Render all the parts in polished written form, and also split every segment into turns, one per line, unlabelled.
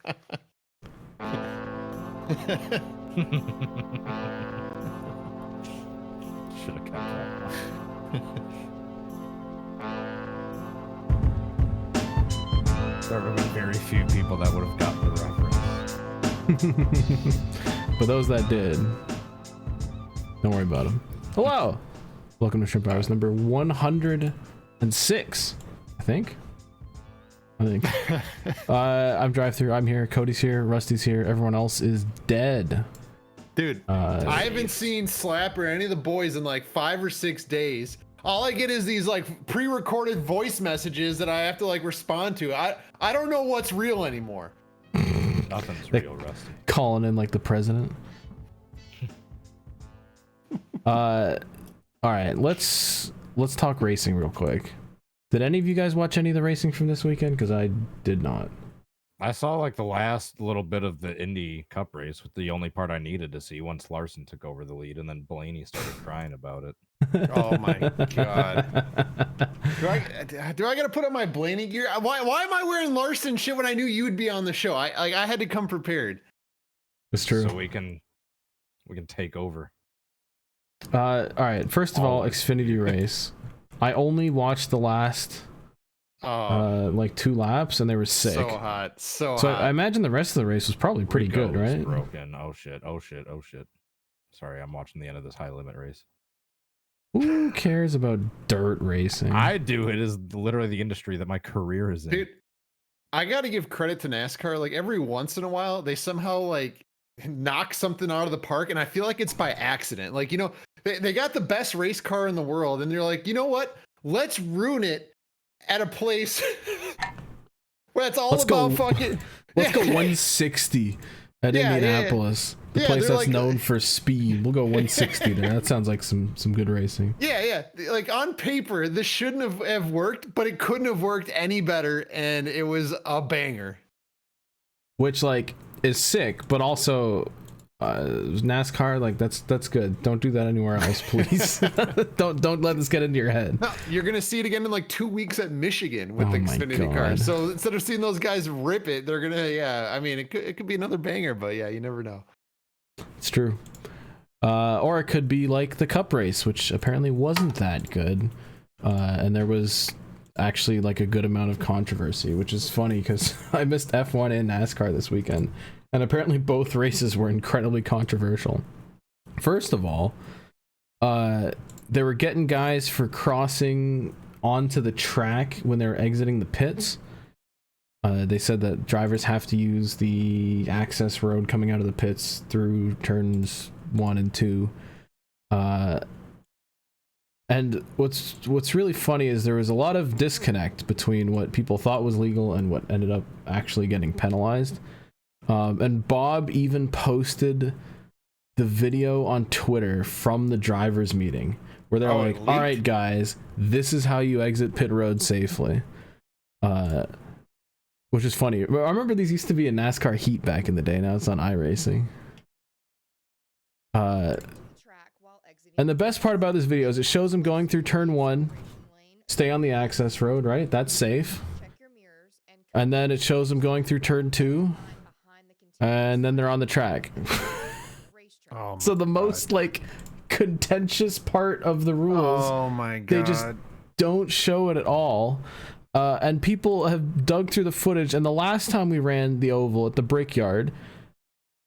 Should have kept that. There would have been very few people that would have gotten the reference.
But those that did, don't worry about them. Hello! Welcome to Shrimp Hours number 106, I think. I'm Drive-Thru, I'm here, Cody's here, Rusty's here, everyone else is dead.
Dude, I haven't seen Slap or any of the boys in like 5 or 6 days. All I get is these like pre-recorded voice messages that I have to like respond to. I don't know what's real anymore.
Nothing's real, Rusty.
Calling in like the president. All right, let's talk racing real quick. Did any of you guys watch any of the racing from this weekend? Because I did not.
I saw like the last little bit of the Indy Cup race with the only part I needed to see once Larson took over the lead, and then Blaney started crying about it.
Oh my god. Do I gotta put on my Blaney gear? Why am I wearing Larson shit when I knew you would be on the show? I had to come prepared.
It's true.
So we can take over.
All right, first of all, Xfinity race. I only watched the last like 2 laps, and they were sick.
So hot. So
So
hot.
I imagine the rest of the race was probably pretty good, right?
Broken. Oh shit. Sorry, I'm watching the end of this high limit race.
Who cares about dirt racing?
I do. It is literally the industry that my career is in.
Dude, I gotta give credit to NASCAR. Like every once in a while, they somehow like knock something out of the park, and I feel like it's by accident. Like, you know, they got the best race car in the world, and they're like, you know what? Let's ruin it at a place where it's all fucking.
Let's go 160 at Indianapolis. The place that's like, known for speed. We'll go 160 there. That sounds like some good racing.
Yeah. Like on paper, this shouldn't have worked, but it couldn't have worked any better, and it was a banger.
Which like is sick, but also NASCAR, like that's good. Don't do that anywhere else, please. don't let this get into your head.
No, you're gonna see it again in like 2 weeks at Michigan with the Xfinity cars. So instead of seeing those guys rip it, they're gonna I mean, it could be another banger, but yeah, you never know.
It's true. Or it could be like the Cup race, which apparently wasn't that good, and there was actually like a good amount of controversy, which is funny because I missed F1 and NASCAR this weekend. And apparently both races were incredibly controversial. First of all, they were getting guys for crossing onto the track when they were exiting the pits. They said that drivers have to use the access road coming out of the pits through turns 1 and 2. And what's really funny is there was a lot of disconnect between what people thought was legal and what ended up actually getting penalized. And Bob even posted the video on Twitter from the drivers meeting where they're like, all right, guys, this is how you exit pit road safely. Which is funny. I remember these used to be a NASCAR heat back in the day. Now it's on iRacing. And the best part about this video is it shows them going through turn 1, stay on the access road, right? That's safe. And then it shows them going through turn 2. And then they're on the track. So the most like contentious part of the rules,
oh my god,
they just don't show it at all. And people have dug through the footage, and the last time we ran the oval at the Brickyard,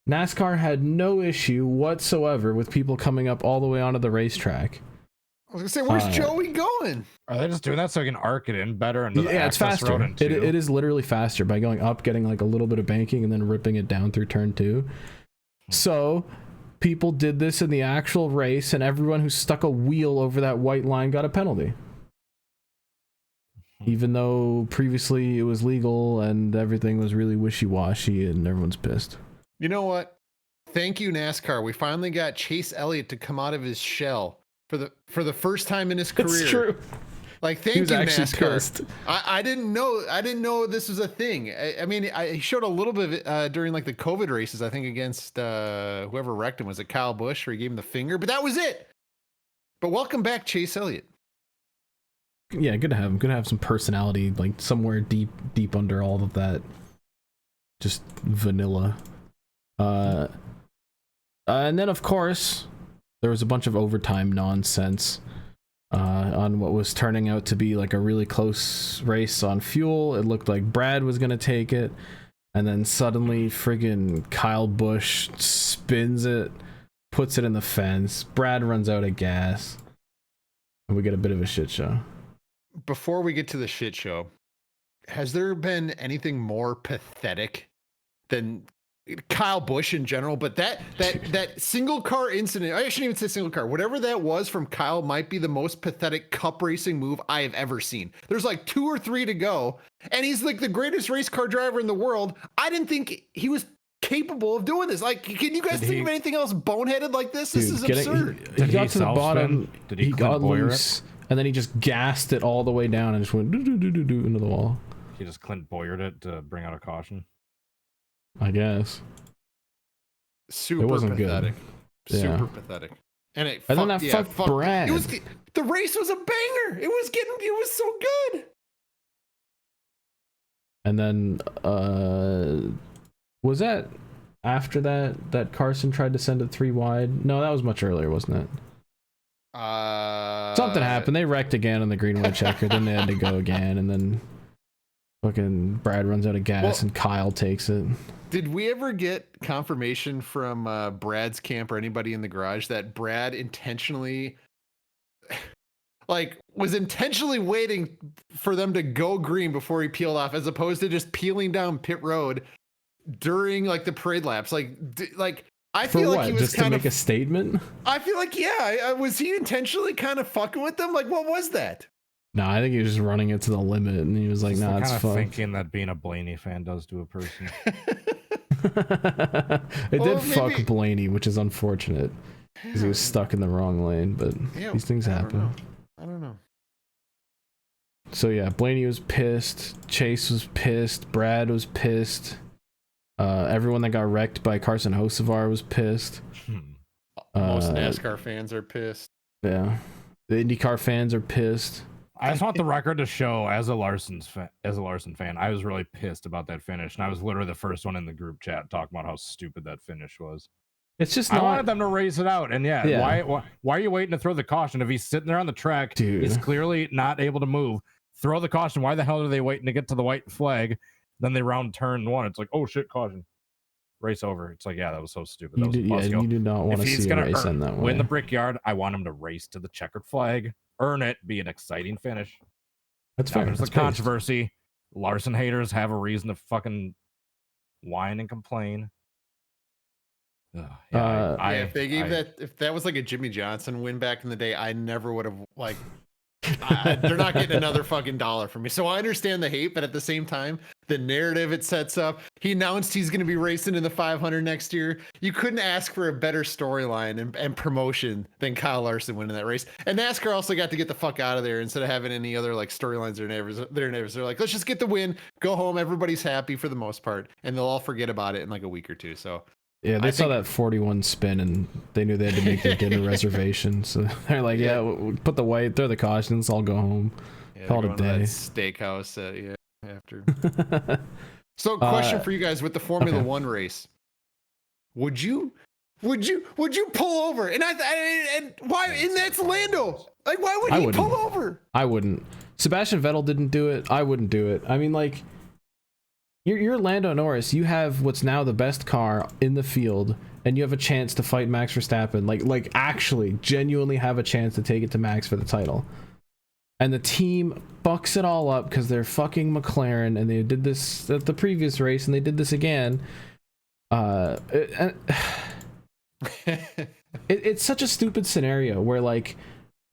NASCAR had no issue whatsoever with people coming up all the way onto the racetrack.
I was gonna say, where's Joey going?
Are they just doing that so I can arc it in better? Into the
it's faster.
Road
It is literally faster by going up, getting like a little bit of banking, and then ripping it down through turn 2. So people did this in the actual race, and everyone who stuck a wheel over that white line got a penalty. Even though previously it was legal and everything was really wishy-washy and everyone's pissed.
You know what? Thank you, NASCAR. We finally got Chase Elliott to come out of his shell for the first time in his career.
It's true.
Like, thank you, NASCAR. I didn't know this was a thing. I mean, he showed a little bit of it during like the COVID races, I think against whoever wrecked him. Was it Kyle Busch, where he gave him the finger? But that was it. But welcome back, Chase Elliott.
Yeah, good to have him. Good to have some personality, like somewhere deep under all of that just vanilla. And then of course there was a bunch of overtime nonsense on what was turning out to be like a really close race on fuel. It looked like Brad was gonna take it, and then suddenly friggin' Kyle Busch spins it, puts it in the fence. Brad runs out of gas, and we get a bit of a shit show.
Before we get to the shit show, has there been anything more pathetic than Kyle Busch in general? But that single car incident, I shouldn't even say single car, whatever that was from Kyle might be the most pathetic cup racing move I have ever seen. There's like 2 or 3 to go, and he's like the greatest race car driver in the world. I didn't think he was capable of doing this. Like, can you guys think of anything else boneheaded like this? This is absurd.
He got to the bottom, he got loose, and then he just gassed it all the way down and just went into the wall.
He just Clint Boyered it to bring out a caution.
I guess.
Super pathetic.
Good. Yeah.
Super pathetic. And
then that fucked Brad.
The race was a banger. It was so good.
And then was that after that Carson tried to send it 3 wide? No, that was much earlier, wasn't it? Something happened. They wrecked again on the greenway checker. Then they had to go again, and then fucking Brad runs out of gas and Kyle takes it.
Did we ever get confirmation from Brad's camp or anybody in the garage that Brad intentionally was intentionally waiting for them to go green before he peeled off, as opposed to just peeling down pit road during like the parade laps? I feel like he was
just to make a statement.
I feel like, was he intentionally kind of fucking with them? Like, what was that?
No, I think he was just running it to the limit, and he was like, "Nah, it's fucked."
Thinking that being a Blaney fan does to a person.
It did fuck Blaney, which is unfortunate because he was stuck in the wrong lane. But these things happen.
I don't know.
So yeah, Blaney was pissed. Chase was pissed. Brad was pissed. Everyone that got wrecked by Carson Hocevar was pissed.
Most NASCAR fans are pissed.
Yeah, the IndyCar fans are pissed.
I just want the record to show, as a Larson fan, I was really pissed about that finish, and I was literally the first one in the group chat talking about how stupid that finish was.
It's just not...
I wanted them to race it out, and why are you waiting to throw the caution if he's sitting there on the track?
Dude.
He's clearly not able to move. Throw the caution. Why the hell are they waiting to get to the white flag? Then they round turn 1. It's like, oh shit, caution. Race over. It's like, yeah, that was so stupid. That
you do not want to see a race end that way.
Win the Brickyard, I want him to race to the checkered flag, earn it, be an exciting finish.
That's fair.
There's the controversy. Larson haters have a reason to fucking whine and complain.
If that was like a Jimmy Johnson win back in the day, I never would have they're not getting another fucking dollar from me. So I understand the hate, but at the same time, the narrative it sets up. He announced he's going to be racing in the 500 next year. You couldn't ask for a better storyline and promotion than Kyle Larson winning that race. And NASCAR also got to get the fuck out of there instead of having any other like storylines or narratives. They're like, let's just get the win, go home. Everybody's happy for the most part, and they'll all forget about it in like a week or two. So.
Yeah, they saw that 41 spin and they knew they had to make their dinner reservation. So they're like, we'll put the white, throw the cautions, I'll go home. Call it a day.
Steakhouse, after. So, question for you guys with the Formula One race: Would you pull over? And why? And that's Lando. Like, why would he pull over?
I wouldn't. Sebastian Vettel didn't do it. I wouldn't do it. I mean, like. You're Lando Norris. You have what's now the best car in the field, and you have a chance to fight Max Verstappen. Like actually, genuinely have a chance to take it to Max for the title. And the team fucks it all up because they're fucking McLaren, and they did this at the previous race, and they did this again. It's such a stupid scenario where like.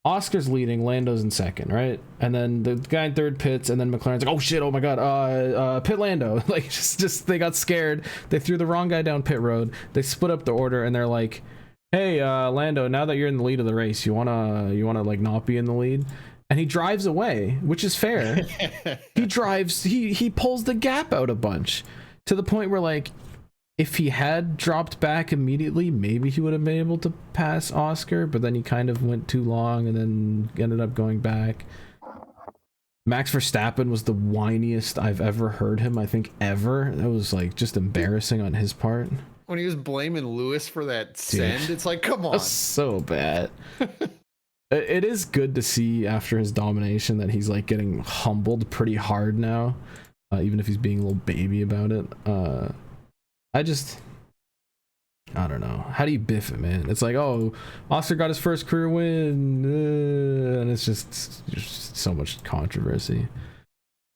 Oscar's leading, Lando's in second, right? And then the guy in third pits, and then McLaren's like, oh shit, oh my god, pit Lando. Like, just they got scared. They threw the wrong guy down pit road. They split up the order, and they're like, hey, Lando, now that you're in the lead of the race, you wanna like not be in the lead? And he drives away, which is fair. He pulls the gap out a bunch to the point where like, if he had dropped back immediately, maybe he would have been able to pass Oscar, but then he kind of went too long and then ended up going back. Max Verstappen was the whiniest I've ever heard him, I think, ever. That was like just embarrassing on his part.
When he was blaming Lewis for that send, it's like, come on.
That's so bad. It is good to see after his domination that he's like getting humbled pretty hard now, even if he's being a little baby about it. I don't know. How do you biff it, man? It's like, oh, Oscar got his first career win, and it's just so much controversy.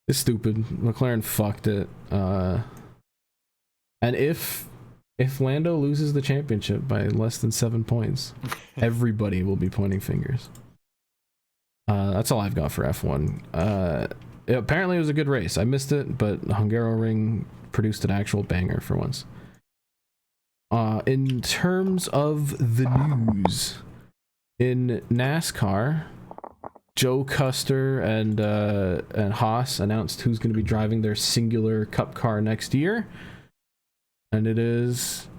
It's stupid. McLaren fucked it. And if Lando loses the championship by less than 7 points, everybody will be pointing fingers. That's all I've got for F1. Apparently it was a good race. I missed it, but Hungaroring produced an actual banger for once. In terms of the news, in NASCAR, Joe Custer and Haas announced who's going to be driving their singular Cup car next year. And it is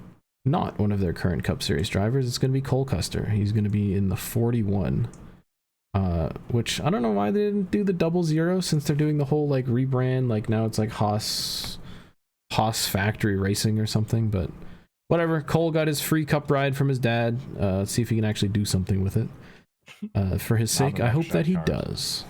not one of their current Cup Series drivers. It's going to be Cole Custer. He's going to be in the 41. Which I don't know why they didn't do the 00 since they're doing the whole like rebrand. Like now it's like Haas Factory Racing or something. But whatever. Cole got his free Cup ride from his dad. Let's see if he can actually do something with it. For his sake, I hope that he does.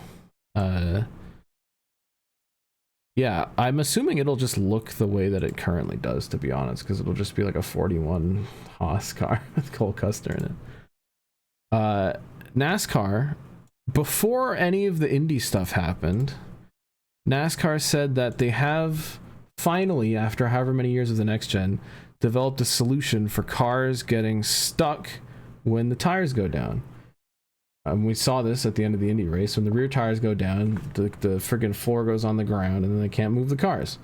Yeah, I'm assuming it'll just look the way that it currently does, to be honest, because it'll just be like a 41 Haas car with Cole Custer in it. NASCAR, before any of the Indy stuff happened, NASCAR said that they have finally, after however many years of the next gen, developed a solution for cars getting stuck when the tires go down. We saw this at the end of the Indy race. When the rear tires go down, the friggin' floor goes on the ground and then they can't move the cars.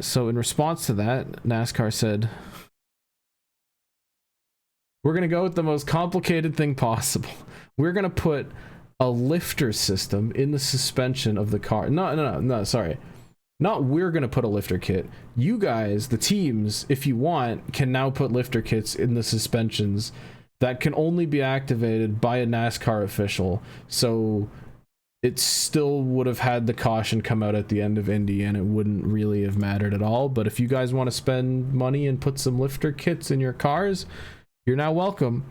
So in response to that, NASCAR said, we're going to go with the most complicated thing possible. We're going to put a lifter system in the suspension of the car. No, sorry. Not we're going to put a lifter kit. You guys, the teams, if you want, can now put lifter kits in the suspensions that can only be activated by a NASCAR official. So it still would have had the caution come out at the end of Indy and it wouldn't really have mattered at all. But if you guys want to spend money and put some lifter kits in your cars, you're now welcome.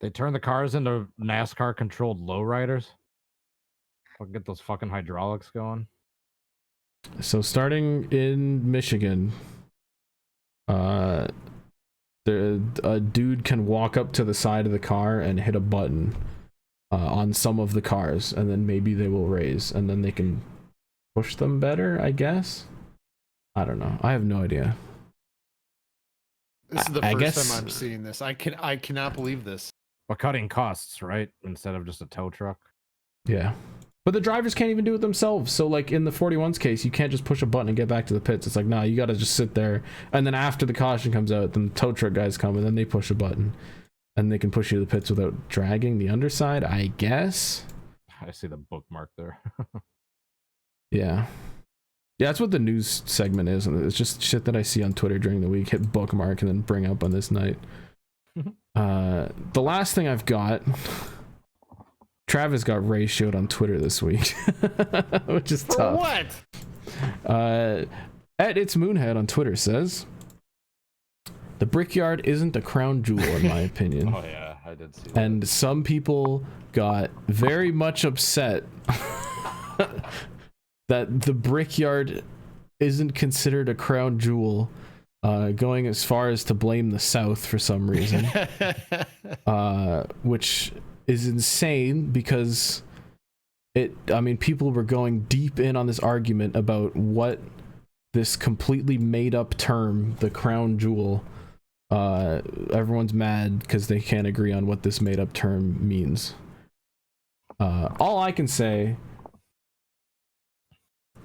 They turn the cars into NASCAR controlled lowriders. Fucking get those fucking hydraulics going.
So starting in Michigan, a dude can walk up to the side of the car and hit a button on some of the cars, and then maybe they will raise, and then they can push them better, I guess. I don't know. I have no idea.
This is the first time I'm seeing this. I cannot believe this.
But cutting costs, right? Instead of just a tow truck.
Yeah. But the drivers can't even do it themselves. So, like, in the 41's case, you can't just push a button and get back to the pits. It's like, nah, you got to just sit there. And then after the caution comes out, then the tow truck guys come, and then they push a button. And they can push you to the pits without dragging the underside, I guess.
I see the bookmark there.
Yeah. Yeah, that's what the news segment is. And it's just shit that I see on Twitter during the week. Hit bookmark and then bring up on this night. The last thing I've got... Travis got ratioed on Twitter this week, which is tough.
For what?
At It's Moonhead on Twitter says, the Brickyard isn't a crown jewel in my opinion.
Oh yeah, I did see that.
And some people got very much upset that the Brickyard isn't considered a crown jewel, going as far as to blame the South for some reason, which is insane because people were going deep in on this argument about what this completely made up term, the crown jewel, everyone's mad because they can't agree on what this made up term means. All I can say,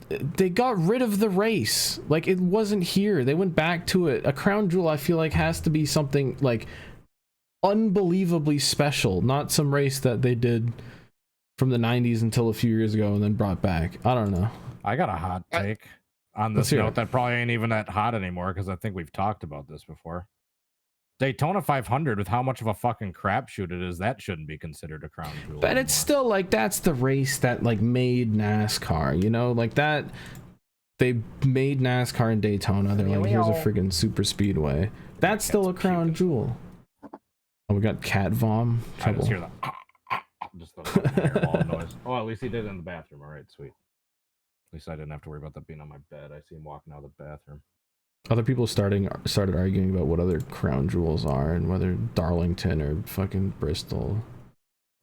they got rid of the race. Like, it wasn't here. They went back to it. A crown jewel, I feel like, has to be something like unbelievably special, not some race that they did from the 90s until a few years ago and then brought back. I don't know.
I got a hot take on this note that probably ain't even that hot anymore because I think we've talked about this before. Daytona 500, with how much of a fucking crapshoot it is, that shouldn't be considered a crown jewel.
But
anymore.
it's still like that's the race that like made NASCAR, you know, like that. They made NASCAR in Daytona. They're like, here's a friggin' super speedway. That's still a crown jewel. Oh, we got cat vom.
I just hear that. Just the airball noise. Oh, at least he did it in the bathroom. All right, sweet. At least I didn't have to worry about that being on my bed. I see him walking out of the bathroom.
Other people started arguing about what other crown jewels are and whether Darlington or fucking Bristol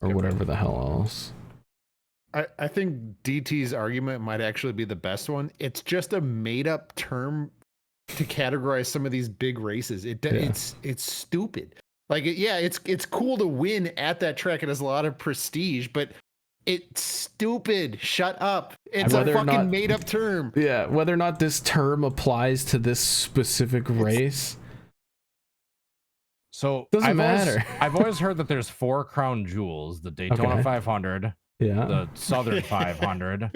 or whatever the hell else.
I think DT's argument might actually be the best one. It's just a made-up term to categorize some of these big races. It's stupid. Like, it's cool to win at that track. It has a lot of prestige, but it's stupid. Shut up. It's a fucking made-up term.
Yeah, whether or not this term applies to this specific race.
So
doesn't matter.
I've always heard that there's 4 crown jewels: the Daytona 500, the Southern 500,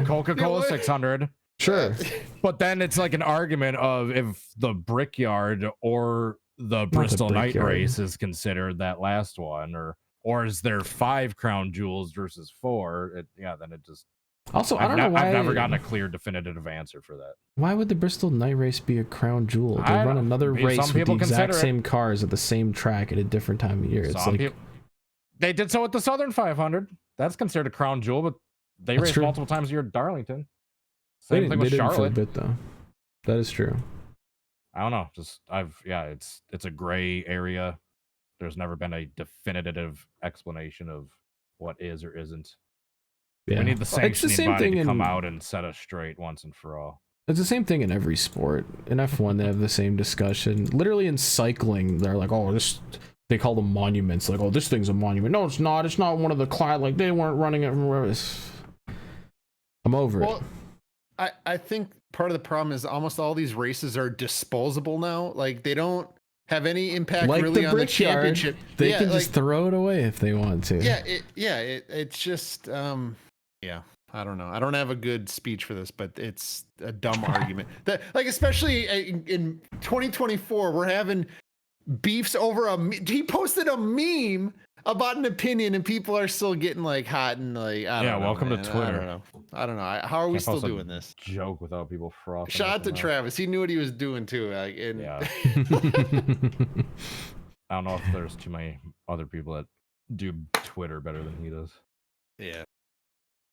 Coca-Cola 600.
Sure.
But then it's like an argument of if the Brickyard or the Bristol Night Race is considered that last one, or is there 5 crown jewels versus 4? Then it just.
Also, I don't know why.
I've never gotten a clear, definitive answer for that.
Why would the Bristol Night Race be a crown jewel? They run another race with the exact same cars at the same track at a different time of year. It's like
they did so with the Southern 500. That's considered a crown jewel, but they race multiple times a year at Darlington. Same thing with Charlotte. For a bit,
though. That is true.
I don't know. It's a gray area. There's never been a definitive explanation of what is or isn't. Yeah. We need the sanctioning body to come out and set us straight once and for all.
It's the same thing in every sport. In F1, they have the same discussion. Literally in cycling, they're like, oh, this. They call them monuments. Like, oh, this thing's a monument. No, it's not. It's not one of the class. Like, they weren't running it. I'm over it.
I think part of the problem is almost all these races are disposable now. Like, they don't have any impact
like
really on the championship.
They can just throw it away if they want to.
It's just I don't know. I don't have a good speech for this, but it's a dumb argument. That, like, especially in 2024, we're having beefs over he posted a meme about an opinion and people are still getting like hot and like, I don't know,
welcome
man.
to Twitter.
I don't know. How are we still doing this?
Joke without people frothing.
Shout out to Travis. He knew what he was doing too. Like,
I don't know if there's too many other people that do Twitter better than he does.
Yeah.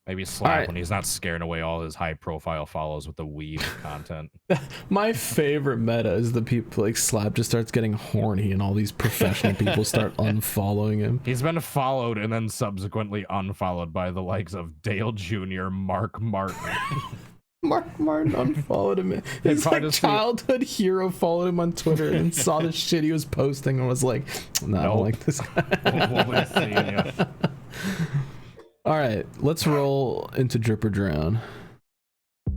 Maybe Slap when he's not scaring away all his high-profile follows with the weed content.
My favorite meta is the people like Slap just starts getting horny and all these professional people start unfollowing him.
He's been followed and then subsequently unfollowed by the likes of Dale Jr., Mark Martin.
Mark Martin unfollowed him. His like childhood hero followed him on Twitter and saw the shit he was posting and was like, "No, I don't like this guy." All right, let's roll into Drip or Drown.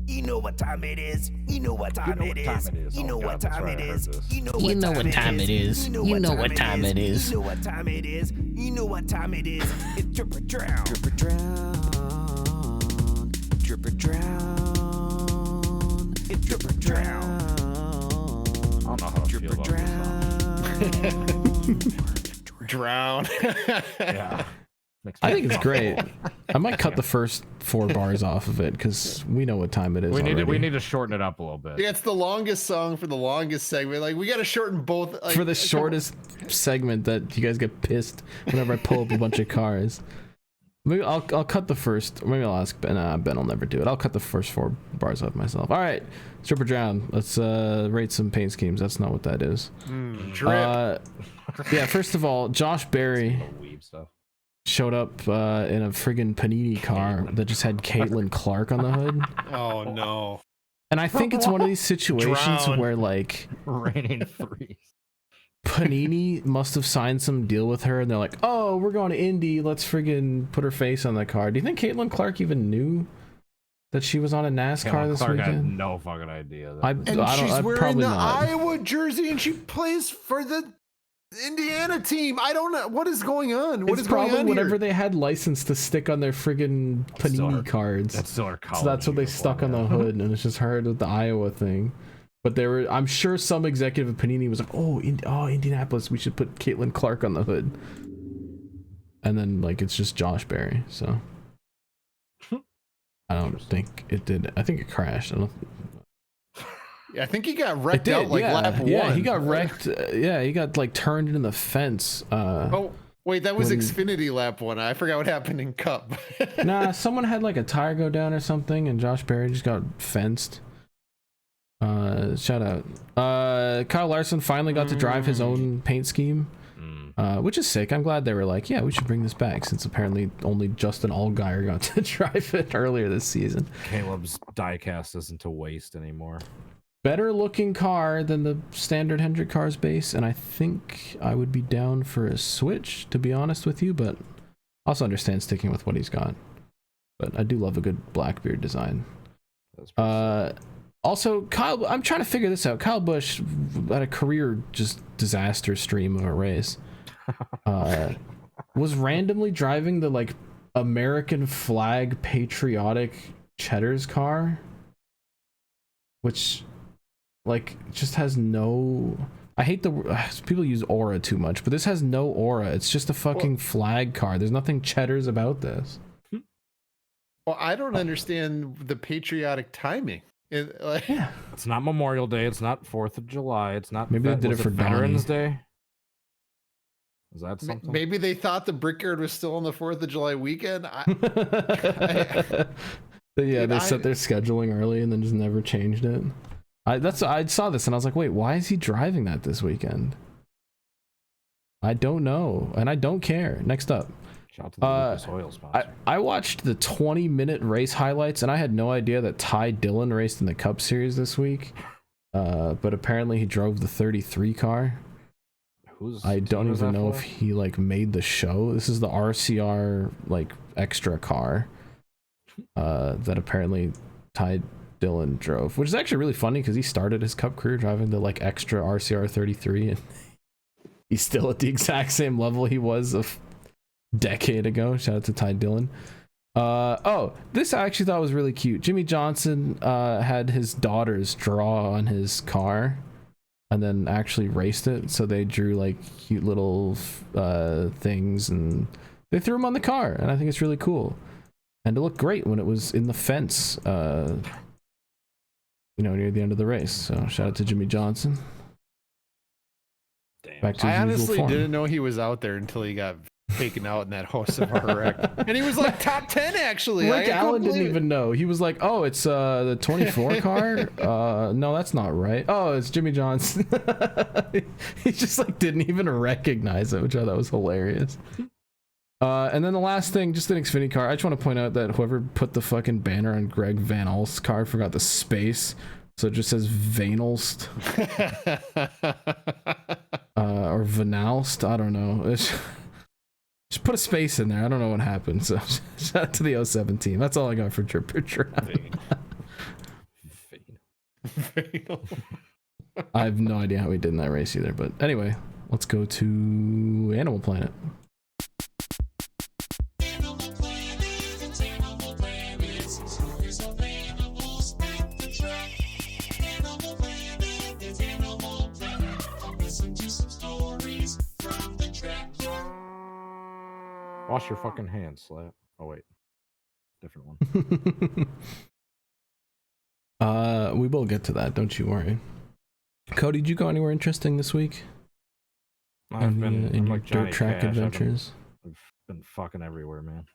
You know what time it is. You know what time it is. You know what time it is. You know
what time it is. You know what time it is.
You know what time it is. You know what time it is. It's Drip or Drown. Drip or Drown. Drip or Drown. It's Drip or Drown.
I don't know how to feel about
this song. Drown.
Yeah.
I think it's great. I might cut the first 4 bars off of it because we know what time it is.
We need to shorten it up a little bit.
Yeah, it's the longest song for the longest segment. Like, we got to shorten both. Like,
for the shortest segment that you guys get pissed whenever I pull up a bunch of cars. Maybe I'll cut the first. Maybe I'll ask Ben. Ben will never do it. I'll cut the first 4 bars off myself. All right, Drip or Drown. Let's rate some paint schemes. That's not what that is.
Drip.
Yeah. First of all, Josh Berry showed up in a friggin' Panini car that just had Caitlin Clark on the hood.
Oh no.
And I think it's one of these situations where like
raining threes.
Panini must have signed some deal with her and they're like, oh, we're going to Indy, let's friggin' put her face on the car. Do you think Caitlin Clark even knew that she was on a NASCAR this weekend?
Had no fucking idea.
She's wearing the Iowa jersey and she plays for the Indiana team. I don't know what is going on. What is going on
whatever
here?
They had license to stick on their friggin' Panini cards.
That's still her college.
So that's what they stuck on the hood, and it's just her with the Iowa thing. But I'm sure some executive of Panini was like, oh, Indianapolis, we should put Caitlin Clark on the hood. And then like it's just Josh Berry, so I don't think it did. I think it crashed.
Yeah, I think he got wrecked out like lap 1.
Yeah, he got wrecked. Yeah, he got like turned into the fence.
Oh, wait, that was Xfinity lap 1. I forgot what happened in Cup.
Nah, someone had like a tire go down or something, and Josh Berry just got fenced. Shout out. Kyle Larson finally got to drive his own paint scheme, which is sick. I'm glad they were like, yeah, we should bring this back, since apparently only Justin Allgaier got to drive it earlier this season.
Caleb's diecast isn't a waste anymore.
Better looking car than the standard Hendrick Cars base, and I think I would be down for a switch, to be honest with you, but also understand sticking with what he's got. But I do love a good Blackbeard design. Also, Kyle, I'm trying to figure this out. Kyle Busch had a career just disaster stream of a race. Was randomly driving the like American flag patriotic Cheddar's car, which like just has no. I hate the people use aura too much, but this has no aura. It's just a fucking flag car. There's nothing Cheddar's about this.
Well, I don't understand the patriotic timing.
It's not Memorial Day. It's not 4th of July. It's not.
Maybe they did it for
Veterans Day. Is that something?
Maybe they thought the Brickyard was still on the 4th of July weekend.
They set their scheduling early and then just never changed it. I saw this and I was like, wait, why is he driving that this weekend? I don't know, and I don't care. Next up.
Shout out to the Lucas Oil sponsor.
I watched the 20-minute race highlights, and I had no idea that Ty Dillon raced in the Cup Series this week. But apparently he drove the 33 car. I don't even know if he like made the show. This is the RCR like extra car that apparently Ty Dillon drove, which is actually really funny because he started his Cup career driving the like extra RCR 33, and he's still at the exact same level he was a decade ago. Shout out to Ty Dillon. This I actually thought was really cute. Jimmy Johnson had his daughters draw on his car and then actually raced it, so they drew like cute little things and they threw them on the car, and I think it's really cool, and it looked great when it was in the fence near the end of the race. So shout out to Jimmy Johnson.
Damn.
Back to his
I honestly
form.
didn't know he was out there until he got taken out in that host of our wreck. And he was like top 10 actually.
Rick Allen didn't even know. He was like, oh, it's the 24 car? No, that's not right. Oh, it's Jimmy Johnson. He just like didn't even recognize it, which I thought was hilarious. And then the last thing, just an Xfinity car. I just want to point out that whoever put the fucking banner on Greg Van Alst's car forgot the space, so it just says Van Alst. Or Van Alst, I don't know. Just put a space in there. I don't know what happened. So shout out to the 07 team. That's all I got for Trip or Trap. I have no idea how he did in that race either. But anyway, let's go to Animal Planet.
Wash your fucking hands, Slap. Oh wait, different one.
We will get to that. Don't you worry. Cody, did you go anywhere interesting this week?
I've been
in your
like Johnny
dirt track
Cash.
adventures.
I've been fucking everywhere, man.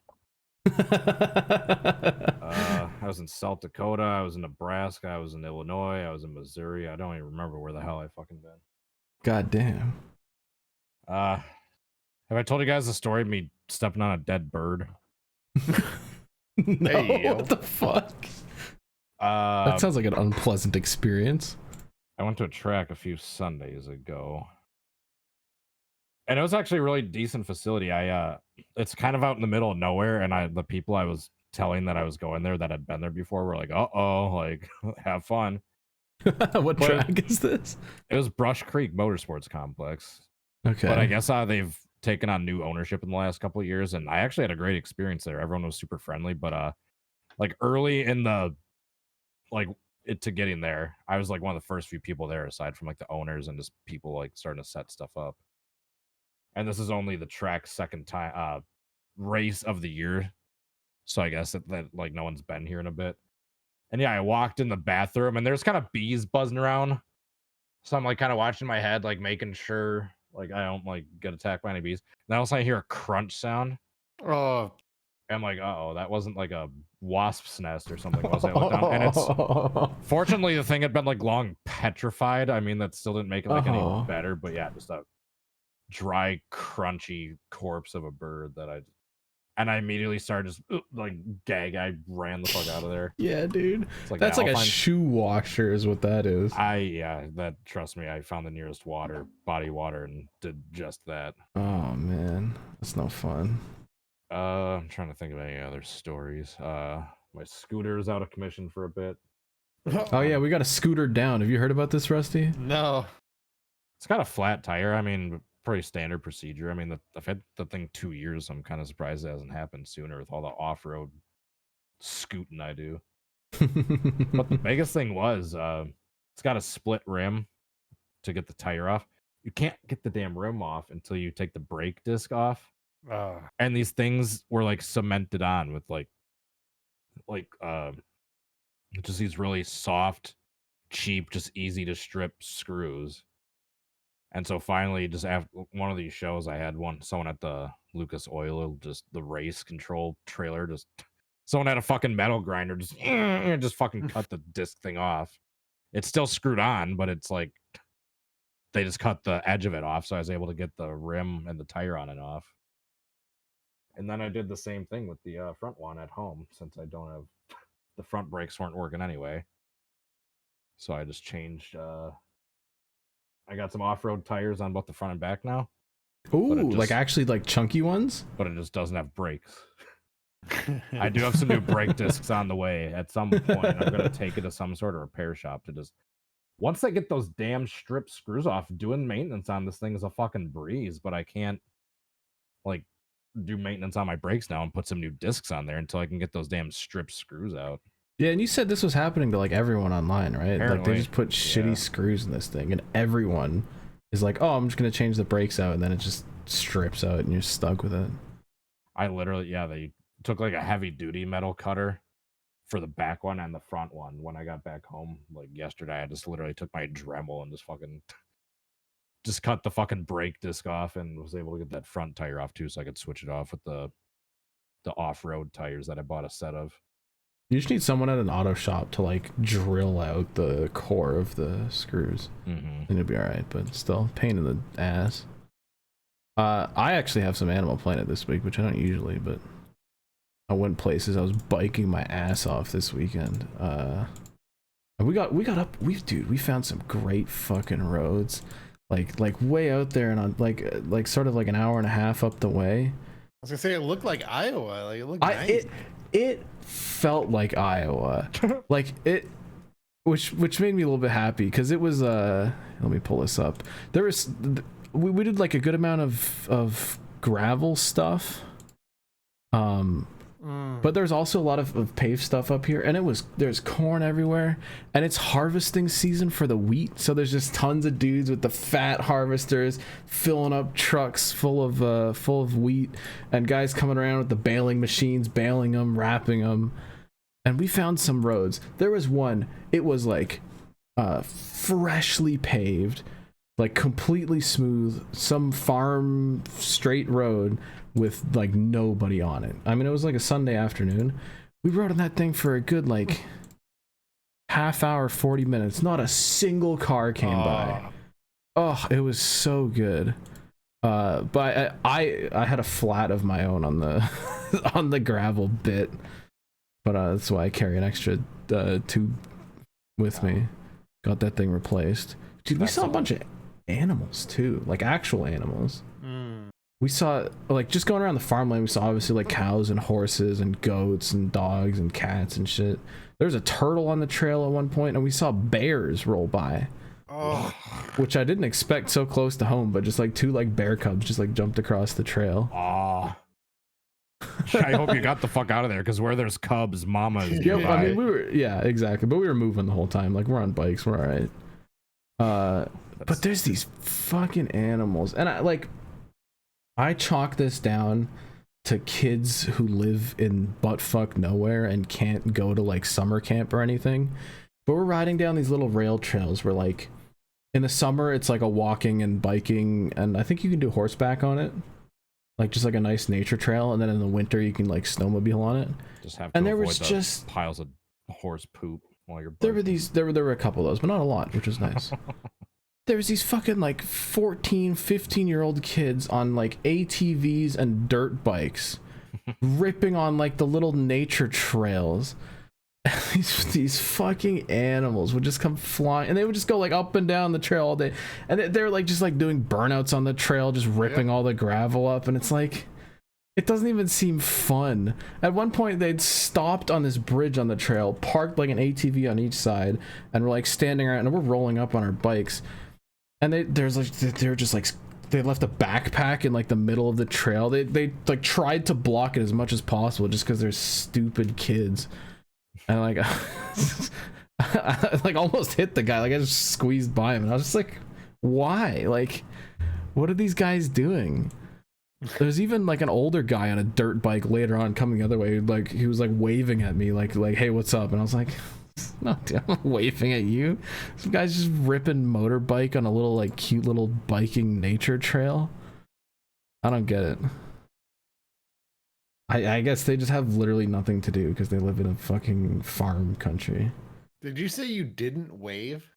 I was in South Dakota. I was in Nebraska. I was in Illinois. I was in Missouri. I don't even remember where the hell I fucking been.
God damn.
Have I told you guys the story of me stepping on a dead bird?
No,
Hey,
what the fuck? That sounds like an unpleasant experience.
I went to a track a few Sundays ago, and it was actually a really decent facility. It's kind of out in the middle of nowhere, and the people I was telling that I was going there that had been there before were like, "Uh-oh, like have fun."
What track is this?
It was Brush Creek Motorsports Complex.
Okay,
but I guess they've taken on new ownership in the last couple of years, and I actually had a great experience there. Everyone was super friendly, but like early in the it to getting there. I was like one of the first few people there, aside from like the owners and just people like starting to set stuff up. And this is only the track's second time race of the year, so I guess that like no one's been here in a bit. And yeah, I walked in the bathroom and there's kind of bees buzzing around, so I'm like kind of watching my head, like making sure like I don't like get attacked by any bees. And all of a sudden I hear a crunch sound.
Oh,
I'm like, uh-oh, that wasn't like a wasp's nest or something, was it? I looked down, and it's fortunately the thing had been like long petrified. I mean, that still didn't make it like any better, but yeah, just a dry, crunchy corpse of a bird that I immediately started just like gag. I ran the fuck out of there.
Yeah, dude.
It's like,
that's like a shoe washer is what that is.
Trust me, I found the nearest body water, and did just that.
Oh man, that's no fun.
I'm trying to think of any other stories. My scooter is out of commission for a bit.
Oh yeah, we got a scooter down. Have you heard about this, Rusty?
No.
It's got a flat tire. I mean, pretty standard procedure. I mean, I've had the thing 2 years. So I'm kind of surprised it hasn't happened sooner with all the off-road scooting I do. But the biggest thing was it's got a split rim to get the tire off. You can't get the damn rim off until you take the brake disc off. And these things were like cemented on with like just these really soft, cheap, just easy to strip screws. And so finally, just after one of these shows, I had someone at the Lucas Oil, just the race control trailer, just someone had a fucking metal grinder, just fucking cut the disc thing off. It's still screwed on, but it's like they just cut the edge of it off, so I was able to get the rim and the tire on and off. And then I did the same thing with the front one at home, since I don't have the front brakes weren't working anyway. So I just changed. I got some off-road tires on both the front and back now.
Ooh, like actually like chunky ones?
But it just doesn't have brakes. I do have some new brake discs on the way. At some point, I'm going to take it to some sort of repair shop to just... Once I get those damn strip screws off, doing maintenance on this thing is a fucking breeze, but I can't, like, do maintenance on my brakes now and put some new discs on there until I can get those damn strip screws out.
Yeah, and you said this was happening to like everyone online, right?
Apparently,
like they just put shitty screws in this thing, and everyone is like, "Oh, I'm just gonna change the brakes out," and then it just strips out, and you're stuck with it.
I literally, they took like a heavy duty metal cutter for the back one and the front one. When I got back home like yesterday, I just literally took my Dremel and just cut the fucking brake disc off, and was able to get that front tire off too, so I could switch it off with the off-road tires that I bought a set of.
You just need someone at an auto shop to like drill out the core of the screws, and it'll be all right. But still, pain in the ass. I actually have some Animal Planet this week, which I don't usually, but I went places. I was biking my ass off this weekend. And we found some great fucking roads, like way out there, and on like sort of like an hour and a half up the way.
I was gonna say it looked like Iowa. Like it looked nice.
It felt like Iowa, like it, which made me a little bit happy because it was let me pull this up. There was we did like a good amount of gravel stuff, but there's also a lot of paved stuff up here, and there's corn everywhere, and it's harvesting season for the wheat, so there's just tons of dudes with the fat harvesters filling up trucks full of wheat, and guys coming around with the baling machines, baling them, wrapping them. And we found some roads. There was one, it was like freshly paved, like completely smooth, some farm straight road with like nobody on it. I mean, it was like a Sunday afternoon. We rode on that thing for a good like half hour, 40 minutes. Not a single car came by. Oh, it was so good. But I had a flat of my own on the on the gravel bit, but that's why I carry an extra tube with me. Got that thing replaced. Dude, we saw a bunch of animals too, like actual animals. We saw, like, just going around the farmland, we saw obviously like cows and horses and goats and dogs and cats and shit. There was a turtle on the trail at one point, and we saw bears roll by. Which I didn't expect so close to home, but just like two like bear cubs just like jumped across the trail.
I hope you got the fuck out of there, because where there's cubs, mama is
Yep,
nearby.
I mean, exactly, but we were moving the whole time. Like, we're on bikes, we're all right. But there's these fucking animals, and I chalk this down to kids who live in buttfuck nowhere and can't go to like summer camp or anything. But we're riding down these little rail trails where, like, in the summer it's like a walking and biking, and I think you can do horseback on it, like just like a nice nature trail, and then in the winter you can like snowmobile on it.
Just have to
and there
avoid
was
the
just
piles of horse poop while you're
there were a couple of those, but not a lot, which was nice. There was these fucking like 14, 15-year-old kids on like ATVs and dirt bikes ripping on like the little nature trails. These fucking animals would just come flying, and they would just go like up and down the trail all day, and they're like just like doing burnouts on the trail, just ripping all the gravel up, and it's like, it doesn't even seem fun. At one point they'd stopped on this bridge on the trail, parked like an ATV on each side, and we're like standing around, and we're rolling up on our bikes, and they're just like, they left a backpack in like the middle of the trail. They like tried to block it as much as possible just because they're stupid kids. And like, I like almost hit the guy. Like, I just squeezed by him, and I was just like, why? Like, what are these guys doing? There's even like an older guy on a dirt bike later on coming the other way. Like, he was like waving at me, like, hey, what's up? And I was like, no, dude, I'm not waving at you. Some guy's just ripping motorbike on a little like cute little biking nature trail. I don't get it. I guess they just have literally nothing to do because they live in a fucking farm country.
Did you say you didn't wave?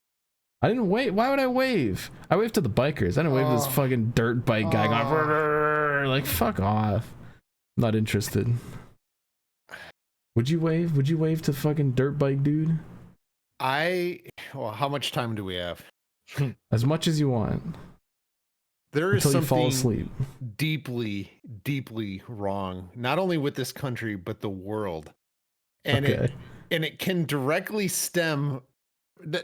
I didn't wave. Why would I wave? I waved to the bikers. I didn't wave to this fucking dirt bike guy going, like, fuck off. Not interested. Would you wave? Would you wave to fucking dirt bike dude?
Well, how much time do we have?
As much as you want.
There is
until you fall
something
asleep.
deeply, deeply wrong, not only with this country, but the world. And
Okay.
it can directly stem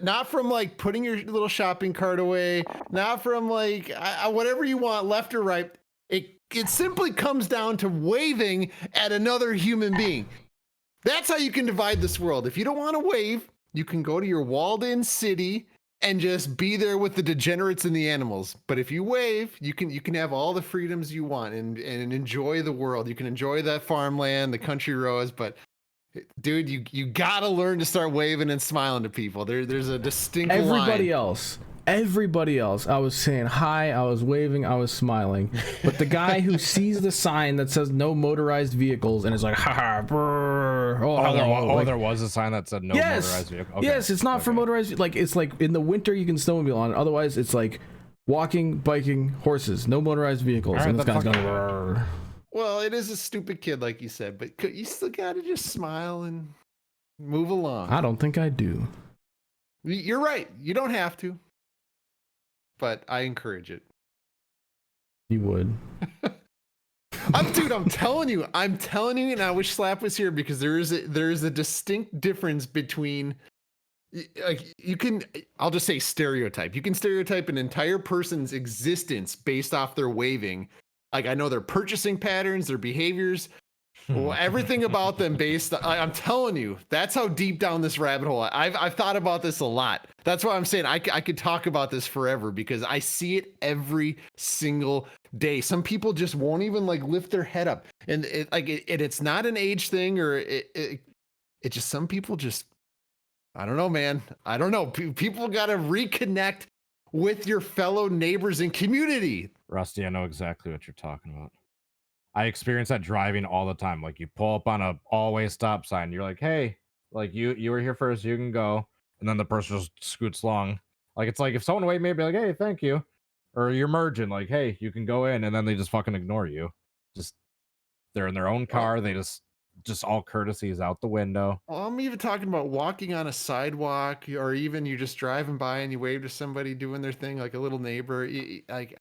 not from like putting your little shopping cart away, not from like whatever you want, left or right. It simply comes down to waving at another human being. That's how you can divide this world. If you don't want to wave, you can go to your walled-in city and just be there with the degenerates and the animals. But if you wave, you can have all the freedoms you want and enjoy the world. You can enjoy that farmland, the country roads. But dude, you gotta learn to start waving and smiling to people. There's a distinct
Everybody else, I was saying hi, I was waving, I was smiling. But the guy who sees the sign that says no motorized vehicles and is like, haha, brr,
there was a sign that said no motorized vehicle. Okay.
Yes, it's not for motorized. Like, it's like in the winter you can snowmobile on it. Otherwise, it's like walking, biking, horses, no motorized vehicles.
Right,
and this guy's going, brr.
Well, it is a stupid kid, like you said, but you still gotta just smile and move along.
I don't think I do.
You're right. You don't have to. But I encourage it.
You would.
Dude, I'm telling you, and I wish Slap was here because there is a distinct difference between, like, I'll just say stereotype. You can stereotype an entire person's existence based off their waving. Like, I know their purchasing patterns, their behaviors, everything about them based. I'm telling you, that's how deep down this rabbit hole. I've thought about this a lot. That's why I'm saying I could talk about this forever because I see it every single day. Some people just won't even like lift their head up, and it's not an age thing, or it just, some people just, I don't know, man. I don't know. People got to reconnect with your fellow neighbors and community.
Rusty, I know exactly what you're talking about. I experience that driving all the time. Like, you pull up on a always stop sign. You're like, hey, like, you were here first, you can go. And then the person just scoots along. Like, it's like if someone waved me, I'd be like, hey, thank you. Or you're merging, like, hey, you can go in. And then they just fucking ignore you. Just, they're in their own car. They just all courtesies out the window.
Well, I'm even talking about walking on a sidewalk, or even you're just driving by and you wave to somebody doing their thing, like a little neighbor. Like,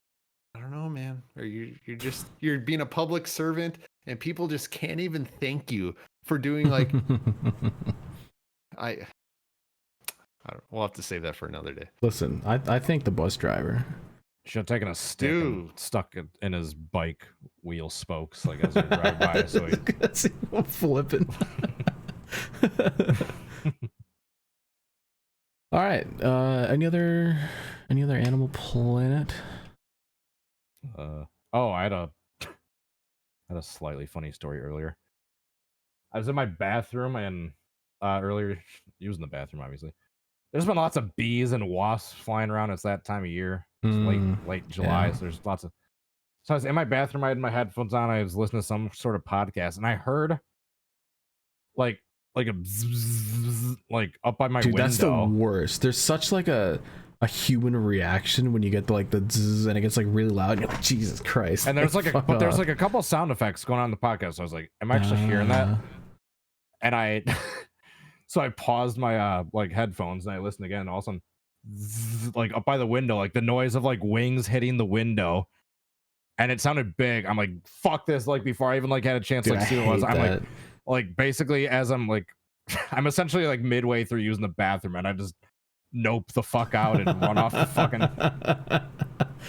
I don't know, man. Or you're being a public servant, and people just can't even thank you for doing like. We'll have to save that for another day.
Listen, I think the bus driver.
Should have taken a stick and stuck it in his bike wheel spokes, like as he drive by. So he
flipping. All right. Any other Animal Planet?
I had a slightly funny story earlier. I was in my bathroom and earlier using the bathroom, obviously. There's been lots of bees and wasps flying around. It's that time of year. It's late July, so there's lots of. So I was in my bathroom. I had my headphones on. I was listening to some sort of podcast, and I heard like a bzzz, like up by my window.
That's the worst. There's such like a human reaction when you get the zzz and it gets like really loud. And you're like, Jesus Christ!
And there's there's like a couple sound effects going on in the podcast. So I was like, am I actually hearing that? And I. So I paused my like headphones and I listened again. And all of a sudden, zzz, like up by the window, like the noise of like wings hitting the window, and it sounded big. I'm like, fuck this! Like before I even like had a chance to see what it was, I'm like basically as I'm like, I'm essentially like midway through using the bathroom, and I just nope the fuck out and run off the fucking.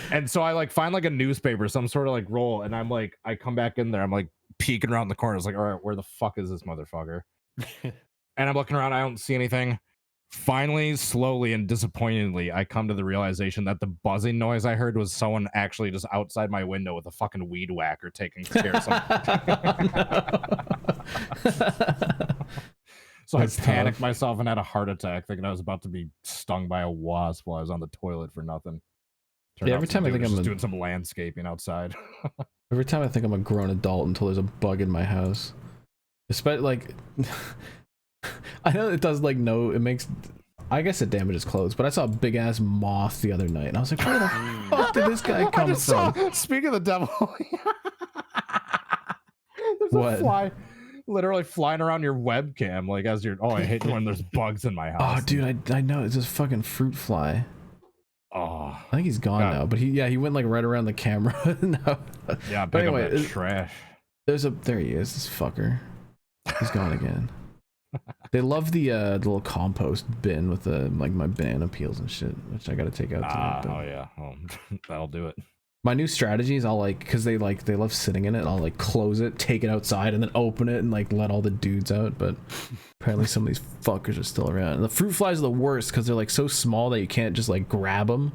And so I like find like a newspaper, some sort of like roll, and I'm like, I come back in there, I'm like peeking around the corner. It's like, all right, where the fuck is this motherfucker? And I'm looking around, I don't see anything. Finally, slowly and disappointingly, I come to the realization that the buzzing noise I heard was someone actually just outside my window with a fucking weed whacker taking care of something. So I panicked myself and had a heart attack thinking I was about to be stung by a wasp while I was on the toilet for nothing.
Every time I think I'm
doing some landscaping outside.
Every time I think I'm a grown adult until there's a bug in my house. Especially like I know it does like it makes, I guess it damages clothes, but I saw a big ass moth the other night and I was like, where the fuck did this guy come from?
Speaking of the devil, there's
what?
A fly literally flying around your webcam like as you're. Oh, I hate when there's bugs in my house.
Oh, dude, I know it's this fucking fruit fly.
Oh,
I think he's gone now, but he went like right around the camera. No.
Yeah,
but anyway,
trash.
There he is, this fucker. He's gone again. They love the little compost bin with the like my banana peels and shit, which I gotta take out tonight.
Oh yeah, that'll do it.
My new strategy is I'll like, because they love sitting in it, I'll like close it, take it outside, and then open it and like let all the dudes out. But apparently some of these fuckers are still around. And the fruit flies are the worst because they're like so small that you can't just like grab them.